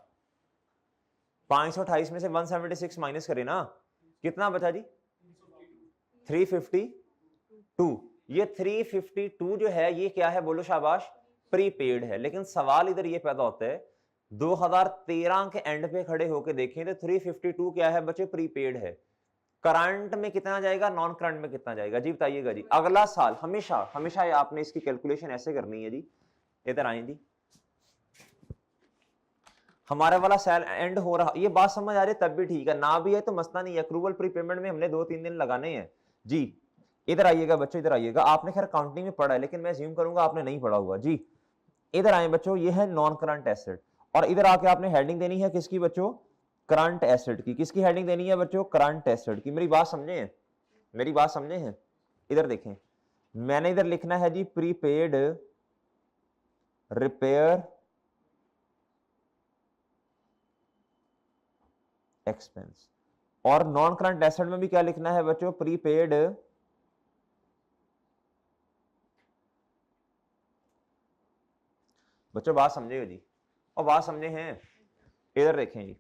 Speaker 1: 528 में से 176 माइनस करें ना, कितना बचा जी, 352। ये 352 जो है ये क्या है बोलो शाबाश, प्रीपेड है। लेकिन सवाल इधर ये पैदा होता है 2013 के एंड पे खड़े होके देखें तो 352 क्या है बच्चे, प्रीपेड है। करंट में कितना जाएगा, नॉन करंट में कितना जाएगा जी, बताइएगा जी। अगला साल हमेशा हमेशा आपने इसकी कैलकुलेशन ऐसे करनी है जी, इधर आए जी, हमारा वाला सेल एंड हो रहा, ये बात समझ आ रही है तब भी ठीक है, ना भी है तो मसला नहीं है। अक्रूवल प्रीपेमेंट में हमने 2-3 दिन लगाने हैं जी। इधर आइएगा बच्चों, इधर आइएगा, आपने खैर काउंटिंग में पढ़ा है लेकिन मैं अज्यूम करूंगा आपने नहीं पढ़ा हुआ जी। इधर आए बच्चों, ये है नॉन करंट एसेट, और इधर आके आपने हेडिंग देनी है किसकी बच्चों, करंट एसेट की। किसकी हेडिंग देनी है बच्चों, करंट एसेट की। मेरी बात समझे हैं, मेरी बात समझे हैं? इधर देखें, मैंने इधर लिखना है जी प्रीपेड रिपेयर एक्सपेंस, और नॉन करंट एसेट में भी क्या लिखना है बच्चों, प्रीपेड बच्चों बात समझे जी, और बात समझे हैं? इधर देखें जी,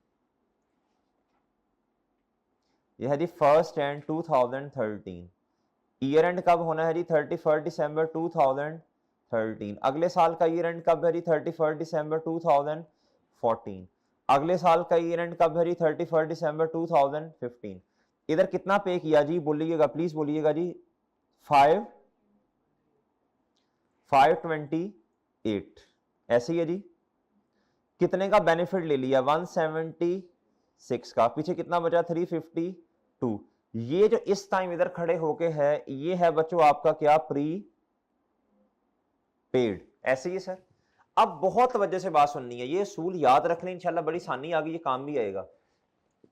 Speaker 1: यह है जी 1 एंड 2013, ईयर एंड कब होना है जी, 31 दिसंबर 2013। अगले साल का ईयर एंड कब है जी, 31 दिसंबर 2014। अगले साल का ईयर एंड कब है जी, 31 दिसंबर 2015। इधर कितना पे किया जी, बोलिएगा प्लीज बोलिएगा जी, 528 ऐसे ही है जी। कितने का बेनिफिट ले लिया, 176 का, पीछे कितना बचा, 352। ये जो इस टाइम इधर खड़े होके है ये है बच्चों आपका क्या, प्री पेड, ऐसे ही सर। अब बहुत तवज्जो से बात सुननी है, ये असूल याद रख लें, इंशाल्लाह बड़ी आसानी आ गई, ये काम भी आएगा।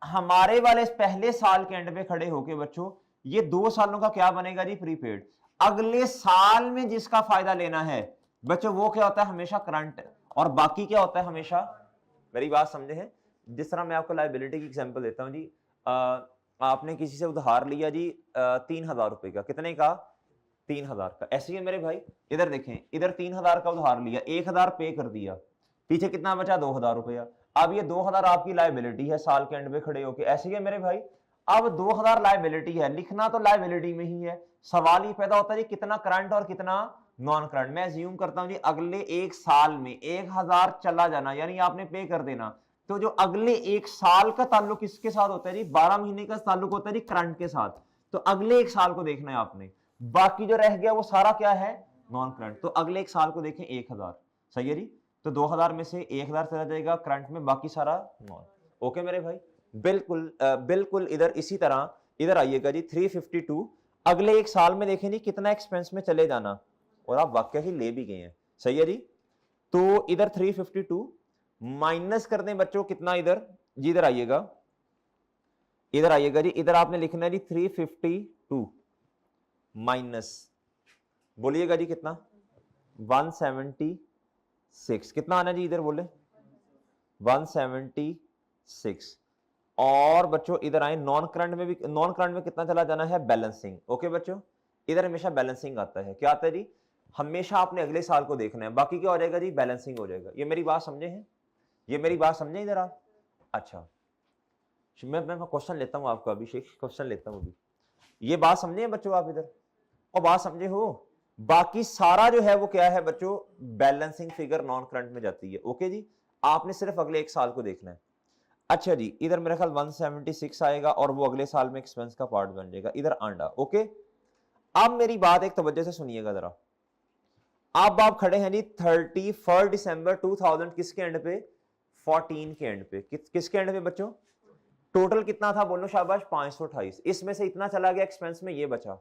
Speaker 1: हमारे वाले पहले साल के एंड पे खड़े होके बच्चों ये 2 सालों का क्या बनेगा जी, प्रीपेड। अगले साल में जिसका फायदा लेना है बच्चों वो क्या होता है, हमेशा करंट, और बाकी क्या होता है हमेशा, मेरी बात समझे हैं? जिस तरह मैं आपको लायबिलिटी की एग्जांपल देता हूं जी, आपने किसी से उधार लिया जी 3,000 रुपए का, कितने का, 3,000 का, ऐसे ही है मेरे भाई। इधर देखें, इधर 3,000 का उधार लिया, 1,000 पे कर दिया, पीछे कितना बचा, 2,000 रुपया। अब ये 2,000 आपकी लायबिलिटी है साल के एंड में खड़े होके, ऐसे ही है मेरे भाई। अब 2,000 लायबिलिटी है, लिखना तो लायबिलिटी में ही है, सवाल ही पैदा होता है जी कितना करंट और कितना नॉन करंट। मैं अज्यूम करता हूं जी अगले एक साल में 1,000 चला जाना, यानी आपने पे कर देना, तो जो अगले एक साल का ताल्लुक किसके साथ होता है जी, 12 महीने का ताल्लुक होता है जी करंट के साथ, तो अगले एक साल को देखना है आपने। बाकी जो रह गया वो सारा क्या है, नॉन करंट, तो अगले एक साल को देखें 1,000, सही है जी। तो 2,000 में से 1,000 चला जाएगा करंट में, बाकी सारा नॉन। ओके मेरे भाई, बिल्कुल बिल्कुल। इधर इसी तरह इधर आइएगा जी 352, अगले एक साल में देखें जी कितना एक्सपेंस में चले जाना, और आप वाकई ही ले भी गए हैं, सही है जी। तो इधर 352 माइनस कर दें बच्चों कितना, इधर जी, इधर आइएगा, इधर आइएगा जी, इधर आपने लिखना है जी 352 माइनस, बोलिएगा जी कितना, 176, कितना आना जी, इधर बोले 176। और बच्चों इधर आए, नॉन करंट में भी, नॉन करंट में कितना चला जाना है, बैलेंसिंग। ओके बच्चों, इधर हमेशा बैलेंसिंग आता है, क्या आता है जी, हमेशा आपने अगले साल को देखना है, बाकी क्या हो जाएगा जी, बैलेंसिंग हो जाएगा। ये मेरी बात समझे हैं, ये मेरी बात समझे इधर आप? अच्छा, मैं क्वेश्चन लेता हूं आपका, अभिषेक क्वेश्चन लेता हूं अभी, ये बात समझे हैं बच्चों आप इधर, और बात समझे हो? बाकी सारा जो है वो क्या है बच्चों, बैलेंसिंग फिगर नॉन करंट में जाती है। ओके जी, आपने सिर्फ अगले एक साल को देखना है। अच्छा जी, इधर मेरा ख्याल 176 आएगा और वो अगले साल में एक्सपेंस का पार्ट बन जाएगा, इधर आंडा। ओके, अब मेरी बात एक तवज्जो से सुनिएगा जरा। अब आप खड़े हैं जी 31 दिसंबर 2000 किसके एंड पे, 14 के एंड पे, किसके एंड पे बच्चों, टोटल कितना था बोलो शाबाश, 528। इसमें से इतना चला गया एक्सपेंस में, ये बचा,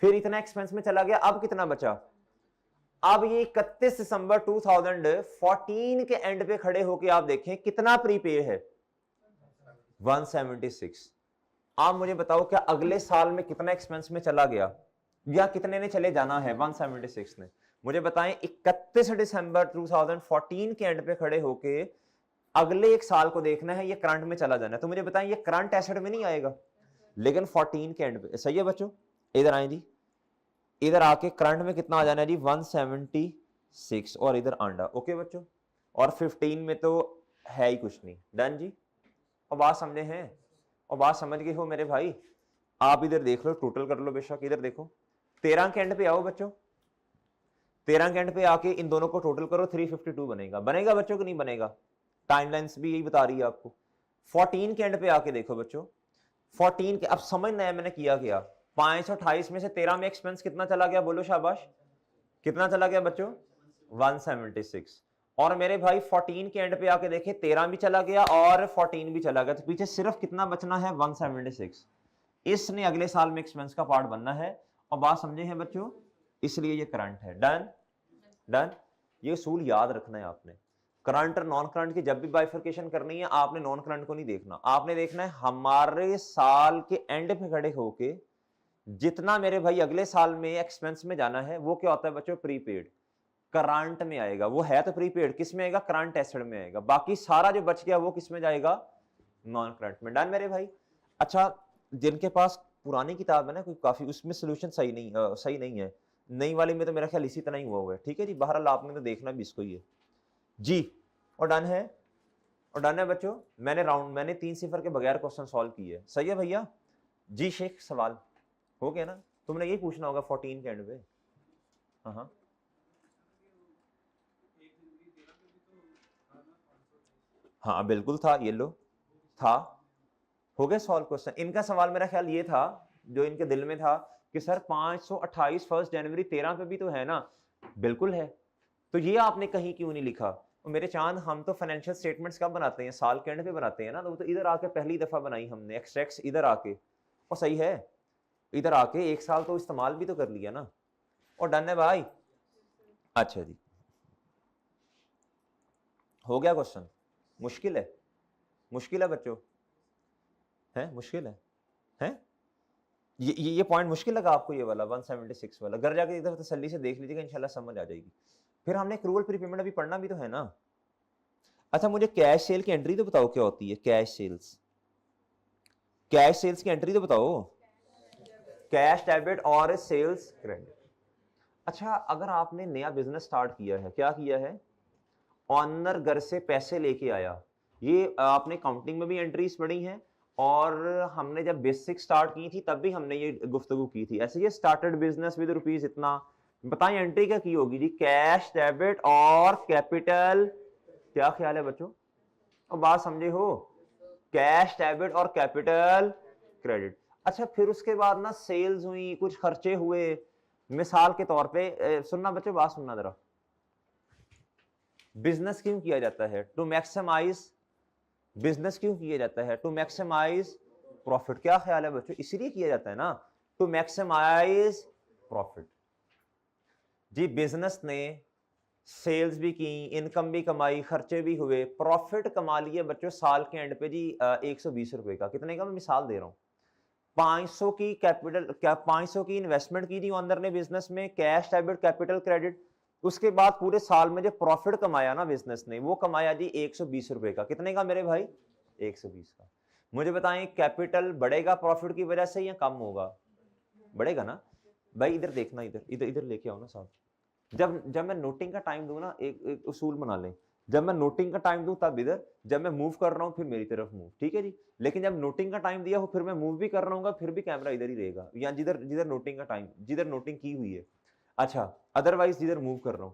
Speaker 1: फिर इतना एक्सपेंस में चला गया, अब कितना बचा। अब ये 31 दिसंबर 2014 के एंड पे खड़े होके आप देखें कितना प्रीपे है, 176। आप मुझे बताओ क्या अगले साल में कितना एक्सपेंस में चला गया या कितने ने चले जाना है 176 ने? मुझे बताएं 31 दिसंबर 2014 के एंड पे खड़े होके अगले एक साल को देखना है, ये करंट में चला जाना है, तो मुझे बताएं ये करंट एसेट में नहीं आएगा, लेकिन 14 के एंड पे। सही है बच्चों, इधर आए जी, इधर आके करंट में कितना आ जाना है जी 176 और इधर आंडा। ओके बच्चों, और 15 में तो है ही कुछ नहीं। डन जी, और बात समझे हैं, और बात समझ गए हो मेरे भाई? आप इधर देख लो, टोटल कर लो बेशक, इधर देखो 13 के एंड पे आओ बच्चों, 13 के एंड पे आके इन दोनों को टोटल करो, 352 बनेगा। बनेगा बच्चों कि नहीं बनेगा? टाइमलाइंस भी यही बता रही है आपको। 14 के एंड पे आके देखो बच्चों, 14 के, अब समझना है मैंने किया क्या। 528 में से 13 में एक्सपेंस कितना चला गया, बोलो शाबाश, कितना चला गया बच्चों? 176। और मेरे भाई 14 के एंड पे आके देखे 13 भी चला गया और 14 भी चला गया, तो पीछे सिर्फ कितना बचना है 176। इसने अगले साल में एक्सपेंस का पार्ट बनना है। और बात समझे हैं बच्चों, इसलिए ये करंट है। डन डन, ये उसूल याद रखना है आपने। करंट और नॉन करंट की जब भी बाइफर्केशन करनी है, आपने नॉन करंट को नहीं देखना, आपने देखना है हमारे साल के एंड पे खड़े होके जितना मेरे भाई अगले साल में एक्सपेंस में जाना है, वो क्या होता है बच्चों? प्रीपेड, करंट में आएगा। वो है तो प्रीपेड, किस में आएगा? करंट एसेट में आएगा। बाकी सारा जो बच गया वो किस में जाएगा? नॉन करंट में। डन मेरे भाई। अच्छा, जिनके पास पुरानी किताब है ना कोई काफी, उसमें सोल्यूशन सही नहीं है, नई वाली में तो मेरा ख्याल इसी तरह ही हुआ है। ठीक है जी, बहरहाल आपने तो देखना भी इसको ही है जी। और डन है, और डन है बच्चों। मैंने 3 सिफर के बगैर क्वेश्चन सॉल्व किए। सही है भैया जी? शेख सवाल हो गया ना? तुमने यही पूछना होगा 14 के एंड पे। हाँ, हाँ बिल्कुल था, ये लो था, हो गया सॉल्व क्वेश्चन। इनका सवाल मेरा ख्याल ये था, जो इनके दिल में था कि सर 528 1 जनवरी 13 पे भी तो है ना? बिल्कुल है, तो ये आपने कहीं क्यों नहीं लिखा? और मेरे चांद, हम तो फाइनेंशियल स्टेटमेंट्स कब बनाते हैं? साल के एंड पे बनाते हैं ना, तो वो तो इधर आके पहली दफा बनाई हमने एक्सट्रैक्ट्स इधर आके। और सही है, इधर आके एक साल तो इस्तेमाल भी तो कर लिया ना। और डन है भाई। अच्छा जी, हो गया क्वेश्चन? मुश्किल है? मुश्किल है बच्चों, है मुश्किल है? ये पॉइंट मुश्किल लगा आपको? ये वाला 176 वाला घर जाके इधर तसल्ली से देख लीजिएगा, इंशाल्लाह समझ आ जाएगी। फिर हमने एक्रूवल प्रीपेमेंट अभी पढ़ना भी तो है ना। अच्छा, मुझे कैश सेल की एंट्री तो बताओ क्या होती है? कैश सेल्स, कैश सेल्स की एंट्री तो बताओ। कैश डेबिट और सेल्स क्रेडिट। अच्छा, अगर आपने नया बिजनेस स्टार्ट किया है, क्या किया है? ऑनर घर से पैसे लेके आया, ये आपने काउंटिंग में भी एंट्रीज पढ़ी हैं, और हमने जब बेसिक स्टार्ट की थी तब भी हमने ये गुफ्तगू की थी। ऐसे ये स्टार्टेड बिजनेस विद रुपीज इतना, बताएं एंट्री क्या की होगी जी? कैश डेबिट और कैपिटल। क्या ख्याल है बच्चों? और बात समझे हो? कैश डेबिट और कैपिटल क्रेडिट। अच्छा, फिर उसके बाद ना सेल्स हुई, कुछ खर्चे हुए। मिसाल के तौर पे सुनना बच्चों, बात सुनना जरा। बिजनेस क्यों किया जाता है? टू मैक्सिमाइज, बिजनेस क्यों किया जाता है? To maximise profit. क्या ख्याल है बच्चों? इसीलिए किया जाता है ना, टू मैक्सिमाइज प्रॉफिट। जी, बिजनेस ने सेल्स भी की, इनकम भी कमाई, खर्चे भी हुए, प्रॉफिट कमा लिए बच्चों साल के एंड पे जी 120 रुपए का। कितने का? मैं मिसाल दे रहा हूं, 500 की कैपिटल, क्या 500 की इन्वेस्टमेंट की थी अंदर ने बिजनेस में, कैश डेबिट कैपिटल क्रेडिट। उसके बाद पूरे साल में जो प्रॉफिट कमाया ना बिजनेस ने, वो कमाया जी 120 रुपए का। कितने का मेरे भाई? 120 का। मुझे बताएं, कैपिटल बढ़ेगा प्रॉफिट की वजह से या कम होगा? बढ़ेगा ना भाई। इधर देखना, इधर इधर इधर लेके आओ ना साहब। जब जब मैं नोटिंग का टाइम दूं ना, एक उसूल बना लें, जब मैं नोटिंग का टाइम दूं तब इधर, जब मैं मूव कर रहा हूं फिर मेरी तरफ मूव। ठीक है जी? लेकिन जब नोटिंग का टाइम दिया हो फिर मैं मूव भी कर रहा हूँ, फिर भी कैमरा इधर ही रहेगा, या जिधर जिधर नोटिंग का टाइम, जिधर नोटिंग की हुई है। अच्छा, अदरवाइज जिधर मूव कर रहा हूं।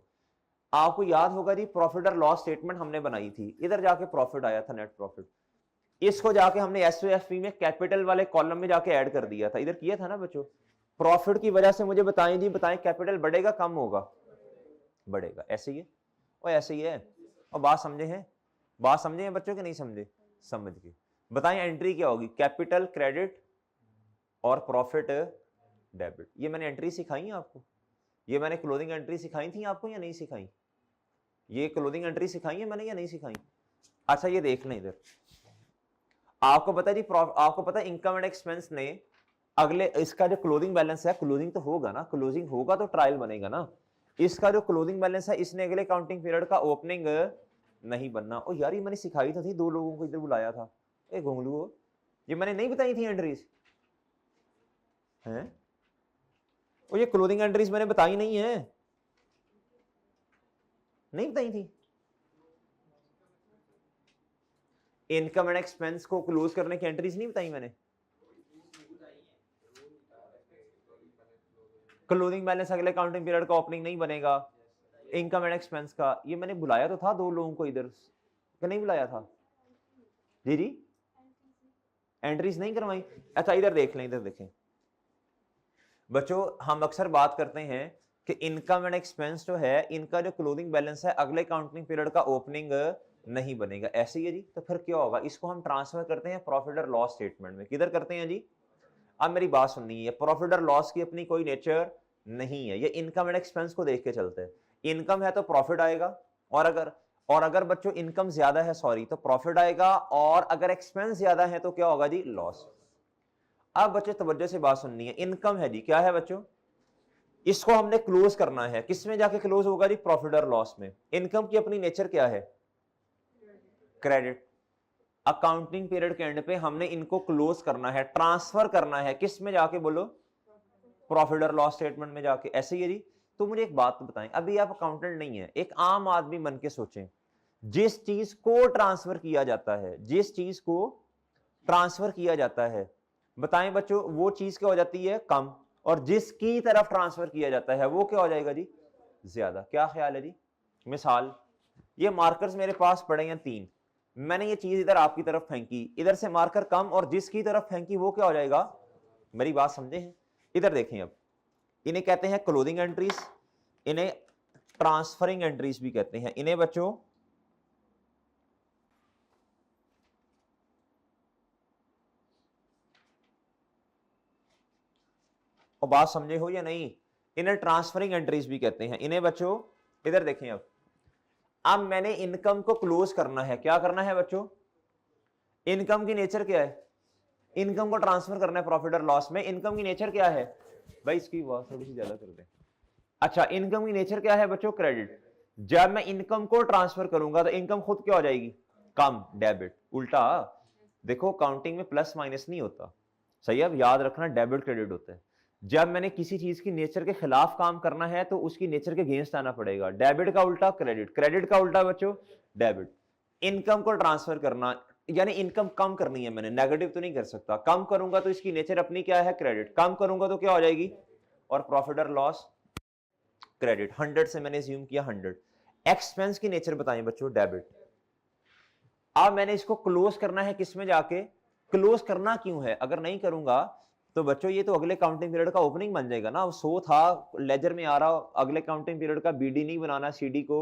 Speaker 1: आपको याद होगा जी, प्रॉफिट और लॉस स्टेटमेंट हमने बनाई थी, इधर जाके प्रॉफिट आया था, नेट प्रॉफिट। इसको जाके हमने एसओएफपी में कैपिटल वाले कॉलम में जाके ऐड कर दिया था, इधर किया था ना बच्चों। प्रॉफिट की वजह से मुझे बताएं जी, बताएं कैपिटल बढ़ेगा कम होगा? बढ़ेगा। ऐसे ही है, और ऐसे ही है। और बात समझे हैं? बात समझे हैं बच्चों के नहीं समझे? समझ गए। बताएं एंट्री क्या होगी? कैपिटल क्रेडिट और प्रॉफिट डेबिट। ये मैंने एंट्री सिखाई है आपको? ये मैंने क्लोजिंग एंट्री सिखाई थी आपको या नहीं सिखाई? ये क्लोजिंग एंट्री सिखाई है मैंने या नहीं सिखाई? अच्छा, ये देख लें इधर। आपको पता है जी, आपको पता है इनकम एंड एक्सपेंस ने अगले, इसका जो क्लोजिंग बैलेंस है, क्लोजिंग तो होगा ना, क्लोजिंग होगा तो ट्रायल बनेगा ना, इसका जो क्लोजिंग बैलेंस है इसने अगले काउंटिंग पीरियड का ओपनिंग नहीं बनना। ओ यार, ये मैंने सिखाई तो थी, 2 लोगों को इधर बुलाया था, ए घोंगलू, ये मैंने नहीं बताई थी एंट्रीज हैं, और ये क्लोजिंग एंट्रीज मैंने बताई नहीं है, नहीं बताई थी। इनकम एंड एक्सपेंस को क्लोज करने की एंट्रीज नहीं बताई मैंने। क्लोजिंग बैलेंस अगले काउंटिंग पीरियड का ओपनिंग नहीं बनेगा, इनकम एंड एक्सपेंस का, ये मैंने बुलाया तो था 2 लोगों को इधर, क्या नहीं बुलाया था जी? जी एंट्रीज नहीं करवाई। अच्छा इधर देख लें, इधर देखें बच्चों, हम अक्सर बात करते हैं कि इनकम एंड एक्सपेंस जो है, इनका जो क्लोजिंग बैलेंस है अगले काउंटिंग पीरियड का ओपनिंग नहीं बनेगा, ऐसे ही है जी। तो फिर क्या होगा, इसको हम ट्रांसफर करते हैं प्रॉफिट और लॉस स्टेटमेंट में। किधर करते हैं जी? अब मेरी बात सुननी है, प्रॉफिट और लॉस की अपनी कोई नेचर नहीं है, ये इनकम एंड एक्सपेंस को देख के चलते हैं। इनकम है तो प्रॉफिट आएगा, और अगर बच्चों इनकम ज्यादा है, सॉरी, तो प्रॉफिट आएगा, और अगर एक्सपेंस ज्यादा है तो क्या होगा जी? लॉस। अब बच्चे तवज्जो से बात सुननी है, इनकम है जी, क्या है बच्चों? इसको हमने क्लोज करना है, किसमें जाके क्लोज होगा जी? प्रॉफिट और लॉस में। इनकम की अपनी नेचर क्या है? क्रेडिट। अकाउंटिंग पीरियड के एंड पे हमने इनको क्लोज करना है, ट्रांसफर करना है, किस में जाके बोलो? प्रॉफिट और लॉस स्टेटमेंट में जाके, ऐसे ही है जी। तो मुझे एक बात तो बताएं, अभी आप अकाउंटेंट नहीं है, एक आम आदमी बन के सोचें, जिस चीज को ट्रांसफर किया जाता है, जिस चीज को ट्रांसफर किया जाता है, बताएं बच्चों, वो चीज क्या हो जाती है? कम, और जिसकी तरफ ट्रांसफर किया जाता है वो क्या हो जाएगा जी? ज्यादा। क्या ख्याल है जी? मिसाल, ये मार्कर्स मेरे पास पड़े हैं 3, मैंने ये चीज इधर आपकी तरफ फेंकी, इधर से मार्कर कम, और जिसकी तरफ फेंकी वो क्या हो जाएगा? मेरी बात समझे हैं? इधर देखें, अब इन्हें कहते हैं क्लोजिंग एंट्रीज, इन्हें ट्रांसफरिंग एंट्रीज भी कहते हैं। इन्हें बच्चों और बात समझे हो या नहीं, इन्हें ट्रांसफरिंग एंट्रीज भी कहते हैं। इन्हें बच्चों इधर देखें, अब मैंने इनकम को क्लोज करना है, क्या करना है बच्चों? इनकम की नेचर क्या है? इनकम को ट्रांसफर करना है प्रॉफिट और लॉस में। इनकम की नेचर क्या है भाई? इसकी बात थोड़ी सी ज्यादा कर दे। अच्छा, इनकम की नेचर क्या है बच्चों? क्रेडिट। जब मैं इनकम को ट्रांसफर करूंगा तो इनकम खुद क्या हो जाएगी? कम, डेबिट। उल्टा देखो, काउंटिंग में प्लस माइनस नहीं होता, सही है? अब याद रखना, डेबिट क्रेडिट होता है। जब मैंने किसी चीज की नेचर के खिलाफ काम करना है तो उसकी नेचर के अगेंस्ट आना पड़ेगा। डेबिट का उल्टा क्रेडिट, क्रेडिट का उल्टा बच्चों डेबिट। इनकम को ट्रांसफर करना यानी इनकम कम करनी है मैंने, नेगेटिव तो नहीं कर सकता, कम करूंगा तो इसकी नेचर अपनी क्या है? क्रेडिट। कम करूंगा तो क्या हो जाएगी? और प्रॉफिट और लॉस क्रेडिट। 100 से मैंने अज्यूम किया 100। एक्सपेंस की नेचर बताएं बच्चों, डेबिट। अब मैंने इसको क्लोज करना है, किसमें जाके? क्लोज करना क्यों है? अगर नहीं करूंगा तो बच्चों ये तो अगले काउंटिंग पीरियड का ओपनिंग बन जाएगा ना। 100 था, लेजर में आ रहा, अगले काउंटिंग पीरियड का बीडी नहीं बनाना, सीडी को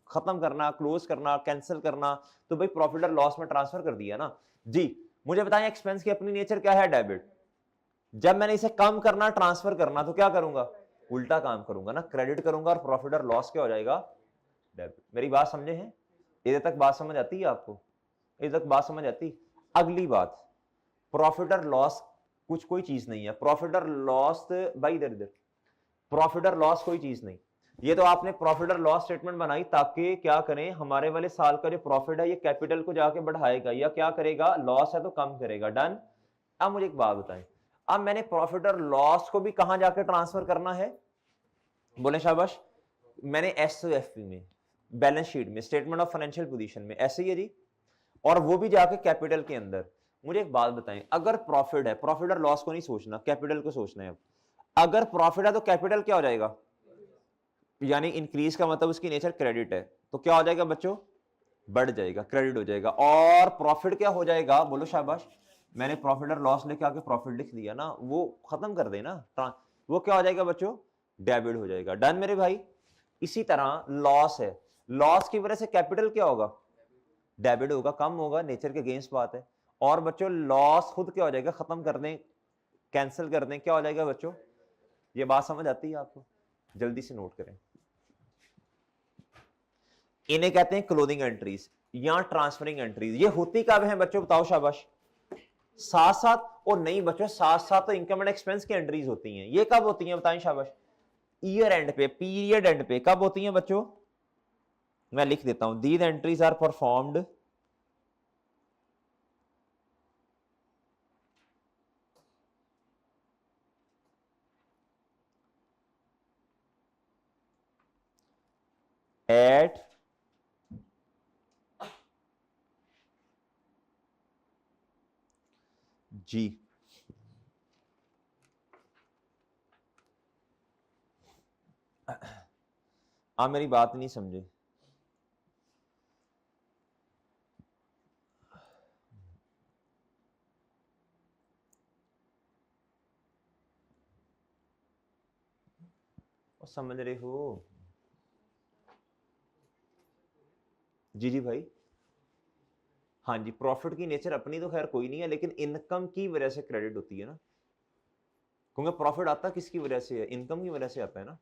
Speaker 1: खत्म करना, क्लोज करना, कैंसिल करना, तो भाई प्रॉफिट और लॉस में ट्रांसफर कर दिया ना जी। मुझे बताएं, एक्सपेंस की अपनी नेचर क्या है? डेबिट। जब मैंने इसे कम करना, ट्रांसफर करना, तो क्या करूंगा? उल्टा काम करूंगा ना, क्रेडिट करूंगा, और प्रॉफिट और लॉस क्या हो जाएगा? डेबिट। मेरी बात समझे हैं? इधर तक बात समझ आती है आपको? इधर तक बात समझ आती? अगली बात, प्रॉफिट और लॉस कुछ कोई चीज नहीं है। प्रॉफिट और लॉस भाई इधर इधर, प्रॉफिट और लॉस कोई चीज नहीं। ये तो आपने प्रॉफिट और लॉस स्टेटमेंट बनाई ताकि क्या करें, हमारे वाले साल का जो प्रॉफिट है ये कैपिटल को जाके बढ़ाएगा या क्या करेगा? लॉस है तो कम करेगा। डन। अब मुझे एक बात बताएं, अब मैंने प्रॉफिट और लॉस को भी कहां जाके ट्रांसफर करना है? बोले शाबाश। मैंने एसओएफपी में, बैलेंस शीट में, स्टेटमेंट ऑफ फाइनेंशियल पोजीशन में, ऐसे ही है जी, और वो भी जाके कैपिटल के अंदर। मुझे एक बात बताएं, अगर प्रॉफिट है, प्रॉफिट और लॉस को नहीं सोचना, कैपिटल को सोचना है। अब अगर प्रॉफिट है तो कैपिटल क्या हो जाएगा? यानी इंक्रीज का मतलब उसकी नेचर क्रेडिट है, तो क्या हो जाएगा बच्चों? बढ़ जाएगा, क्रेडिट हो जाएगा। और प्रॉफिट क्या हो जाएगा? बोलो शाबाश। मैंने प्रॉफिट और लॉस लेके आके प्रॉफिट लिख दिया ना, वो खत्म कर देना, वो क्या हो जाएगा बच्चों? डेबिट हो जाएगा। डन मेरे भाई। इसी तरह लॉस है, लॉस की वजह से कैपिटल क्या होगा? डेबिट होगा, कम होगा, नेचर के अगेंस्ट बात है। और बच्चों लॉस खुद क्या हो जाएगा? खत्म कर दें, कैंसिल कर दें, क्या हो जाएगा बच्चों? ये बात समझ आती है आपको? जल्दी से नोट करें। इन्हें कहते हैं क्लोजिंग एंट्रीज या ट्रांसफरिंग एंट्रीज। ये होती कब है बच्चों? बताओ शाबाश। साथ साथ, और नहीं बच्चों साथ साथ तो इनकम एंड एक्सपेंस की एंट्रीज होती हैं। ये कब होती हैं बताएं शाबाश? ईयर एंड पे, पीरियड एंड पे कब होती हैं बच्चों? मैं लिख देता हूं, these entries are performed at जी। आप मेरी बात नहीं समझे। और समझ रहे हो? जी जी भाई। हाँ जी, प्रॉफिट की नेचर अपनी तो खैर कोई नहीं है, लेकिन इनकम की वजह से क्रेडिट होती है ना, क्योंकि प्रॉफिट आता किसकी वजह से है? इनकम की वजह से आता है ना।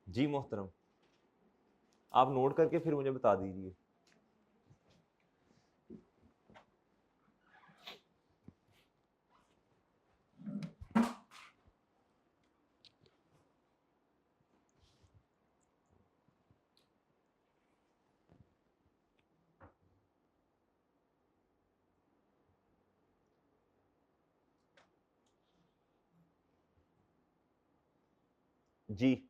Speaker 1: जी मोहतरम, आप नोट करके फिर मुझे बता दीजिए। जी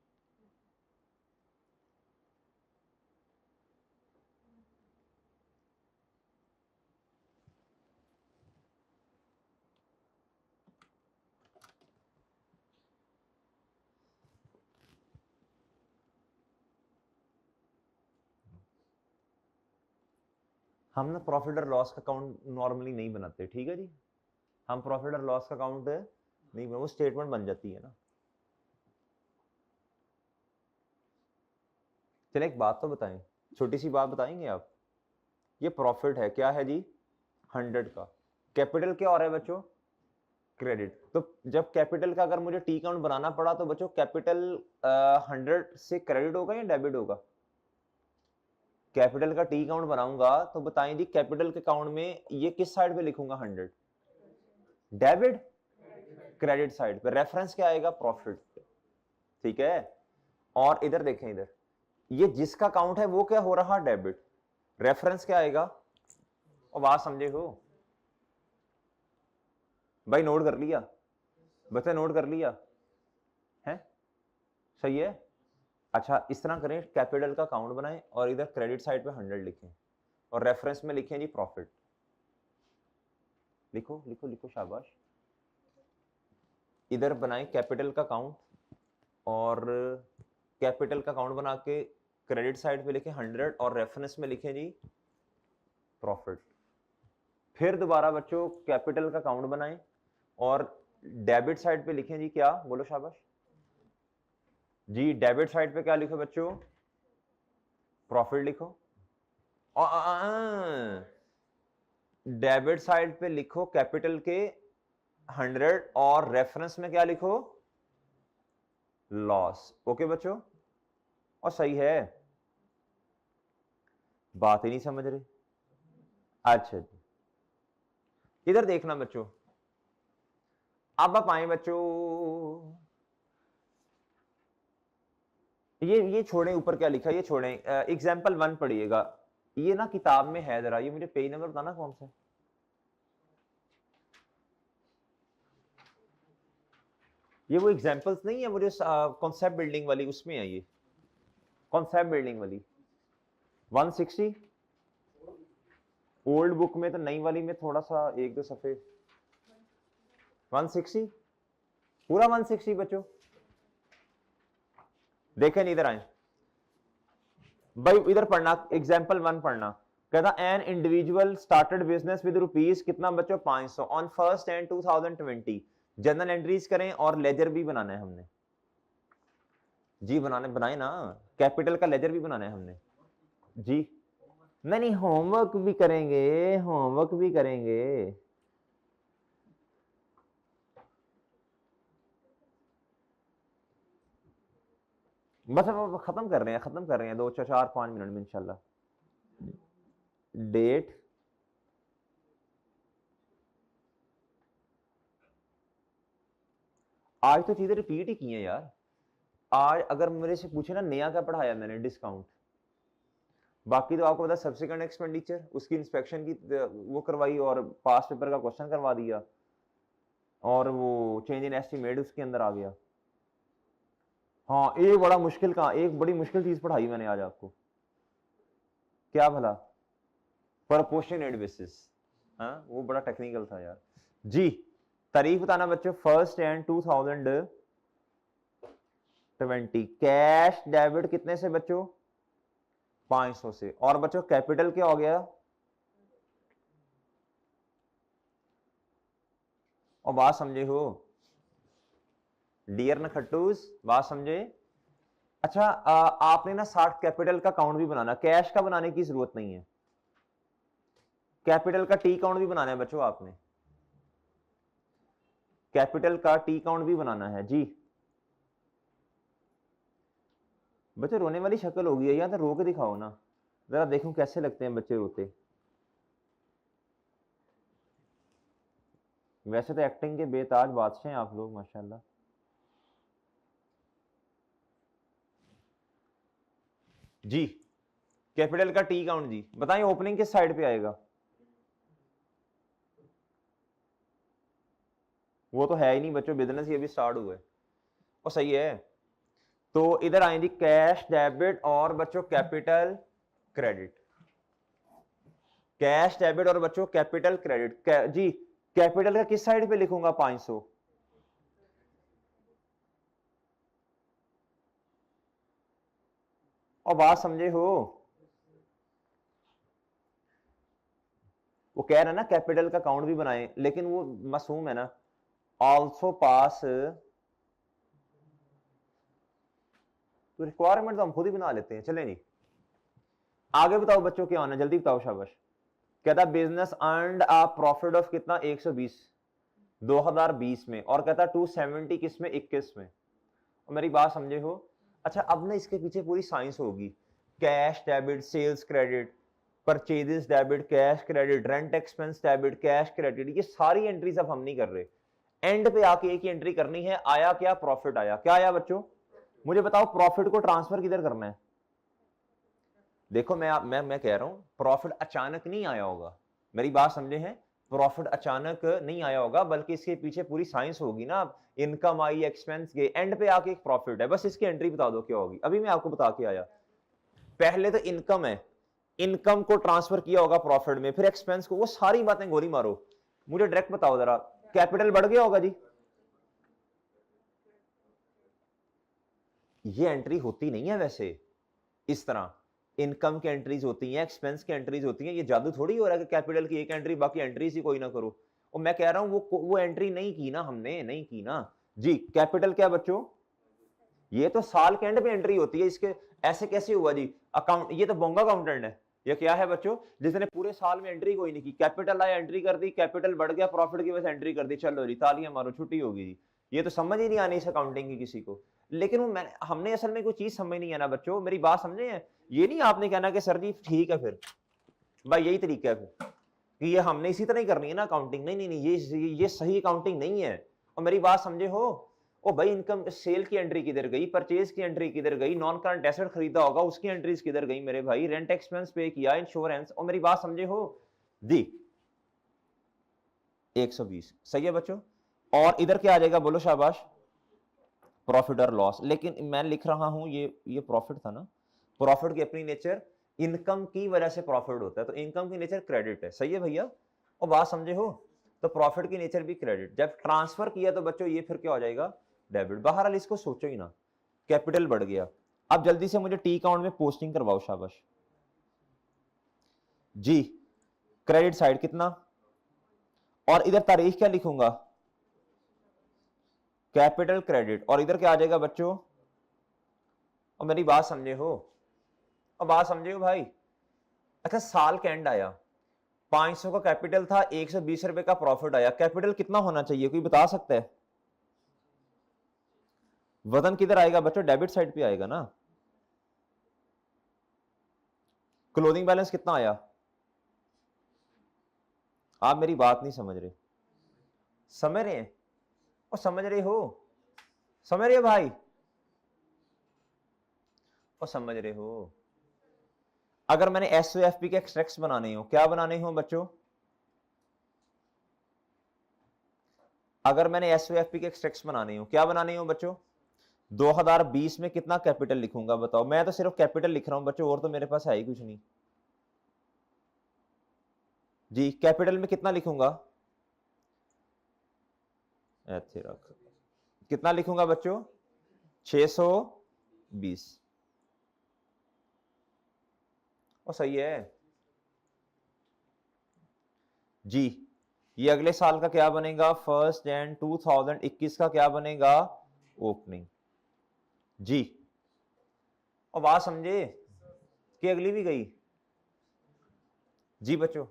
Speaker 1: हम ना प्रॉफिट और लॉस का अकाउंट नॉर्मली नहीं बनाते, ठीक है जी। हम प्रॉफिट और लॉस का अकाउंट नहीं बना, वो स्टेटमेंट बन जाती है ना। चले एक बात तो बताएं, छोटी सी बात बताएंगे आप। ये प्रॉफिट है, क्या है जी? 100 का। कैपिटल क्या हो रहा है बच्चों? क्रेडिट। तो जब कैपिटल का अगर मुझे टी काउंट बनाना पड़ा तो बच्चों कैपिटल 100 से क्रेडिट होगा या डेबिट होगा? कैपिटल का टी काउंट बनाऊंगा तो बताएं जी, कैपिटल के काउंट में ये किस साइड पे लिखूंगा? 100 डेबिट, क्रेडिट साइड पे। रेफरेंस क्या आएगा? प्रॉफिट। ठीक है। और इधर देखें, इधर ये जिसका काउंट है वो क्या हो रहा? डेबिट। रेफरेंस क्या आएगा? और बात समझे हो भाई? नोट कर लिया बच्चे? नोट कर लिया है? सही है। अच्छा इस तरह करें, कैपिटल का काउंट बनाएं और इधर क्रेडिट साइड पे 100 लिखें और रेफरेंस में लिखें जी प्रॉफिट। लिखो लिखो लिखो, शाबाश। इधर बनाएं कैपिटल का काउंट और कैपिटल का काउंट बना के क्रेडिट साइड पे लिखें 100 और रेफरेंस में लिखें जी प्रॉफिट। फिर दोबारा बच्चों कैपिटल का काउंट बनाएं और डेबिट साइड पे लिखें जी क्या? बोलो शाबाश जी। डेबिट साइड पे क्या लिखो बच्चों? प्रॉफिट लिखो। और डेबिट साइड पे लिखो कैपिटल के 100 और रेफरेंस में क्या लिखो? लॉस। ओके बच्चों, और सही है? बात ही नहीं समझ रहे। अच्छा जी, इधर देखना बच्चों। अब आप आए बच्चों, ये छोड़ें, ऊपर क्या लिखा ये छोड़ें। एग्जाम्पल 1 पढ़िएगा। ये ना किताब में है, जरा ये मुझे पेज नंबर बताना कौन सा। ये वो एग्जाम्पल्स नहीं है मुझे, कॉन्सेप्ट बिल्डिंग वाली उसमें है ये। कॉन्सेप्ट बिल्डिंग वाली 160 ओल्ड बुक में, तो नई वाली में थोड़ा सा एक दो सफे। 160 पूरा 160 बच्चों। देखें इधर आए भाई, इधर पढ़ना, एग्जाम्पल 1 पढ़ना। कहता an individual started business with rupees कितना बच्चों 500 ऑन 1 2020। जनरल एंट्रीज करें और लेजर भी बनाना है हमने जी, बनाए ना, कैपिटल का लेजर भी बनाना है हमने जी। नहीं होमवर्क भी करेंगे, होमवर्क भी करेंगे। बस अब खत्म कर रहे हैं 2 4 5 मिनट में इंशाल्लाह। डेट आज तो चीजें रिपीट ही की हैं यार। आज अगर मेरे से पूछे ना नया क्या पढ़ाया मैंने, डिस्काउंट, बाकी तो आपको पता सब्सिक्वेंट एक्सपेंडिचर उसकी इंस्पेक्शन की वो करवाई और पास पेपर का क्वेश्चन करवा दिया और वो चेंज इन एस्टीमेट उसके अंदर आ गया। हाँ एक बड़ी मुश्किल चीज पढ़ाई मैंने आज आपको, क्या भला, प्रोपोर्शनेट बेसिस। हाँ वो बड़ा टेक्निकल था यार जी। तारीख बताना बच्चों 1 2020। कैश डेबिट कितने से बच्चों 500 से। और बच्चों कैपिटल क्या हो गया, और बात समझे हो डियर नखट्टूस, बात समझे। अच्छा आपने ना 60 कैपिटल का काउंट भी बनाना, कैश का बनाने की जरूरत नहीं है, कैपिटल का टी काउंट भी बनाना है बच्चों आपने, कैपिटल का टी काउंट भी बनाना है जी। बच्चे रोने वाली शक्ल होगी या तो रो के दिखाओ ना, जरा देखूं कैसे लगते हैं बच्चे रोते। वैसे तो एक्टिंग के बेताज बादशाह हैं आप लोग माशाल्लाह। जी कैपिटल का टी काउंट जी बताएं ओपनिंग किस साइड पे आएगा, वो तो है ही नहीं बच्चों, बिजनेस ही अभी स्टार्ट हुआ है। और सही है, तो इधर आएंगी कैश डेबिट और बच्चों कैपिटल क्रेडिट, कैश डेबिट और बच्चों कैपिटल क्रेडिट जी। कैपिटल का किस साइड पे लिखूंगा 500, और बात समझे हो, वो कह रहा है ना कैपिटल का अकाउंट भी बनाए, लेकिन वो मासूम है ना, ऑल्सो पास, तो रिक्वायरमेंट तो हम खुद ही बना लेते हैं। चले जी आगे बताओ बच्चों क्या होना, जल्दी बताओ शाबाश। कहता business earned a profit of कितना 120 2020 में, और कहता 270 किस में 21 में। और मेरी बात समझे हो। अच्छा अब ना इसके पीछे पूरी साइंस होगी, cash debit sales credit purchases debit cash credit rent expense debit cash credit, ये सारी एंट्रीज अब हम नहीं कर रहे, एंड पे आके एक ही एंट्री करनी है, आया क्या प्रॉफिट आया, क्या आया बच्चों मुझे बताओ, प्रॉफिट को ट्रांसफर किधर करना है। देखो मैं कह रहा हूं प्रॉफिट अचानक नहीं आया होगा, मेरी बात समझे हैं, प्रॉफिट अचानक नहीं आया होगा, बल्कि इसके पीछे पूरी साइंस होगी ना, इनकम आई एक्सपेंस गए, एंड पे आके एक प्रॉफिट है, बस इसकी एंट्री बता दो क्या होगी। अभी मैं आपको बता के आया, पहले तो इनकम है, इनकम को ट्रांसफर किया होगा प्रॉफिट में, फिर एक्सपेंस को, वो सारी बातें गोली मारो, मुझे डायरेक्ट बताओ जरा, कैपिटल बढ़ गया होगा जी, ये एंट्री होती नहीं है वैसे इस तरह, इनकम की एंट्रीज होती हैं, एक्सपेंस की एंट्रीज होती हैं, ये जादू थोड़ी हो रहा है कि कैपिटल की एक एंट्री बाकी एंट्रीज ही कोई ना करो। और मैं कह रहा हूं वो एंट्री नहीं की ना हमने, नहीं की ना जी। कैपिटल क्या बच्चों, ये तो साल के एंड पे एंट्री होती है, इसके ऐसे कैसे हुआ जी अकाउंट, ये तो बोंगा अकाउंटेंट है, ये क्या है बच्चों जिसने पूरे साल में एंट्री कोई नहीं की, कैपिटल आया एंट्री कर दी, कैपिटल बढ़ गया प्रॉफिट की वजह से एंट्री कर दी, चलो जी तालियां मारो छुट्टी होगी जी। ये तो समझ ही नहीं आनी इस अकाउंटिंग की किसी को, लेकिन वो मैंने हमने असल में कोई चीज समझ नहीं आना बच्चों, मेरी बात समझे हैं। ये नहीं आपने कहना कि सर जी ठीक है फिर भाई यही तरीका है फिर कि ये हमने इसी तरह ही करनी है ना अकाउंटिंग, नहीं नहीं नहीं ये सही अकाउंटिंग नहीं है। और मेरी बात समझे हो, ओ भाई इनकम सेल की एंट्री किधर गई, परचेज की एंट्री किधर गई, नॉन करंट एसेट खरीदा होगा उसकी एंट्रीज किधर गई मेरे भाई, रेंट एक्सपेंस पे किया, इंश्योरेंस, और मेरी बात समझे हो जी 120 सही है बच्चों। और इधर क्या आ जाएगा बोलो शाबाश, प्रॉफिट और लॉस, लेकिन मैं लिख रहा हूं ये प्रॉफिट था ना, प्रॉफिट की अपनी नेचर इनकम की वजह से प्रॉफिट होता है, तो इनकम की नेचर क्रेडिट है, सही है भैया। और बात समझे हो, तो प्रॉफिट की नेचर भी क्रेडिट, जब ट्रांसफर किया तो बच्चों ये फिर क्या हो जाएगा डेबिट। बहरहाल इसको सोचो ही ना, कैपिटल बढ़ गया। अब जल्दी से मुझे टी अकाउंट में पोस्टिंग करवाओ शाबाश। जी क्रेडिट साइड कितना, और इधर तारीख क्या लिखूंगा, कैपिटल क्रेडिट, और इधर क्या आ जाएगा बच्चों, और मेरी बात समझे हो, और बात समझे हो भाई। अच्छा साल का एंड आया, 500 का कैपिटल था, 120 रुपए का प्रॉफिट आया, कैपिटल कितना होना चाहिए, कोई बता सकता है। वजन किधर आएगा बच्चों, डेबिट साइड पे आएगा ना। क्लोजिंग बैलेंस कितना आया, आप मेरी बात नहीं समझ रहे, समझ रहे हैं, और समझ रहे हो, समझ रहे हो भाई, और समझ रहे हो। अगर मैंने एसओएफपी के एक्सट्रैक्ट्स बनाने हो, क्या बनाने हो बच्चों, अगर मैंने एसओएफपी के एक्सट्रैक्ट्स बनाने हो, क्या बनाने हो बच्चों, 2020 में कितना कैपिटल लिखूंगा बताओ, मैं तो सिर्फ कैपिटल लिख रहा हूं बच्चों, और तो मेरे पास है ही कुछ नहीं। जी कैपिटल में कितना लिखूंगा, ऐसे रख, कितना लिखूंगा बच्चों, 620, और सही है जी। ये अगले साल का क्या बनेगा, 1 जनवरी 2021 का क्या बनेगा, ओपनिंग जी। और बात समझे कि अगली भी गई जी बच्चों,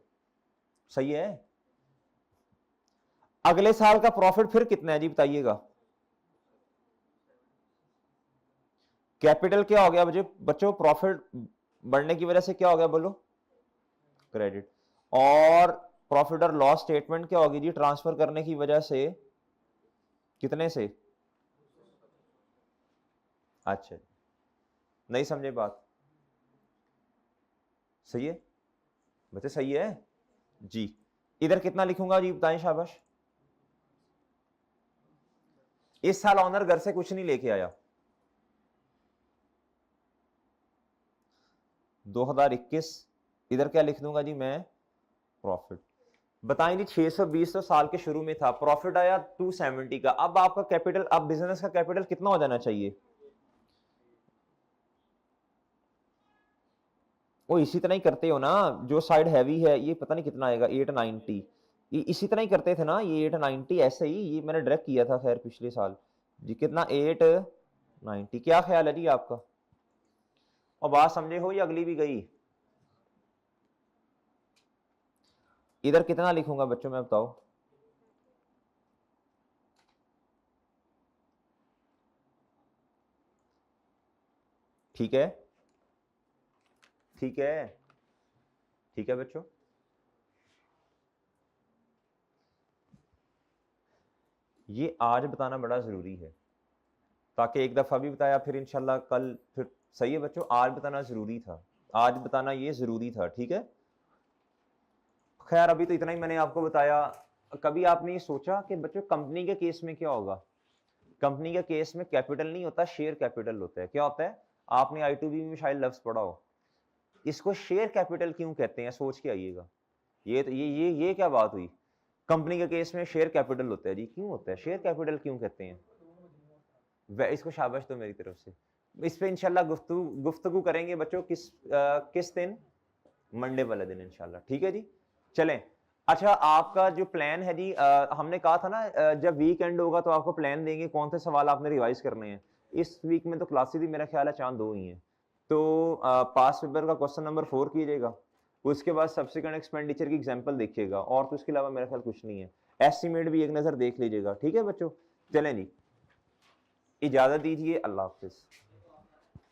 Speaker 1: सही है। अगले साल का प्रॉफिट फिर कितना है जी बताइएगा, कैपिटल क्या हो गया बच्चों, प्रॉफिट बढ़ने की वजह से क्या हो गया बोलो, क्रेडिट, और प्रॉफिट और लॉस स्टेटमेंट क्या होगी जी, ट्रांसफर करने की वजह से कितने से, अच्छा नहीं समझे बात, सही है बच्चे, सही है जी। इधर कितना लिखूंगा जी बताएं, शाबाश। इस साल ऑनर घर से कुछ नहीं लेके आया, 2021, इधर क्या लिख दूंगा जी मैं, प्रॉफिट। बताएं जी 620 तो साल के शुरू में था, प्रॉफिट आया 270 का, अब आपका कैपिटल, अब बिजनेस का कैपिटल कितना हो जाना चाहिए, वो इसी तरह ही करते हो ना, जो साइड हैवी है ये पता नहीं कितना आएगा, 890, इसी तरह ही करते थे ना, ये 890 ऐसे ही, ये मैंने डायरेक्ट किया था खैर पिछले साल जी, कितना 890, क्या ख्याल है जी आपका, और बात समझे हो, ये अगली भी गई। इधर कितना लिखूंगा बच्चों मैं बताओ, ठीक है, ठीक है, ठीक है बच्चों। ये आज बताना बड़ा जरूरी है, ताकि एक दफा भी बताया फिर इंशाल्लाह कल फिर, सही है बच्चों, आज बताना जरूरी था, आज बताना ये जरूरी था, ठीक है। खैर अभी तो इतना ही मैंने आपको बताया। कभी आपने ये सोचा कि बच्चों कंपनी के केस में क्या होगा, कंपनी के केस में कैपिटल नहीं होता, शेयर कैपिटल होता है, क्या होता है, आपने I2B में शायद लफ्ज पढ़ा हो, इसको शेयर कैपिटल क्यों कहते हैं, सोच के आइएगा। ये तो ये क्या बात हुई, कंपनी के केस में शेयर कैपिटल होता है जी, क्यों होता है, शेयर कैपिटल क्यों कहते हैं, इसको शाबाश तो मेरी तरफ से। इस पे इंशाल्लाह गुफ्तगू करेंगे बच्चों, किस दिन, मंडे वाले दिन इंशाल्लाह, ठीक है जी। चलें, अच्छा आपका जो प्लान है जी, हमने कहा था ना जब वीकेंड होगा तो आपको प्लान देंगे कौन से सवाल आपने रिवाइज करने हैं। इस वीक में तो क्लासेस ही मेरा ख्याल है चांद 2 ही हैं, तो पास पेपर का क्वेश्चन नंबर 4 कीजिएगा, उसके बाद सब्सिक्वेंट एक्सपेंडिचर की एग्जांपल देखिएगा, और तो उसके अलावा मेरा ख्याल कुछ नहीं है। एस्टिमेट भी एक नज़र देख लीजिएगा, ठीक है बच्चों। चलें जी, इजाज़त दीजिए, अल्लाह हाफिज़।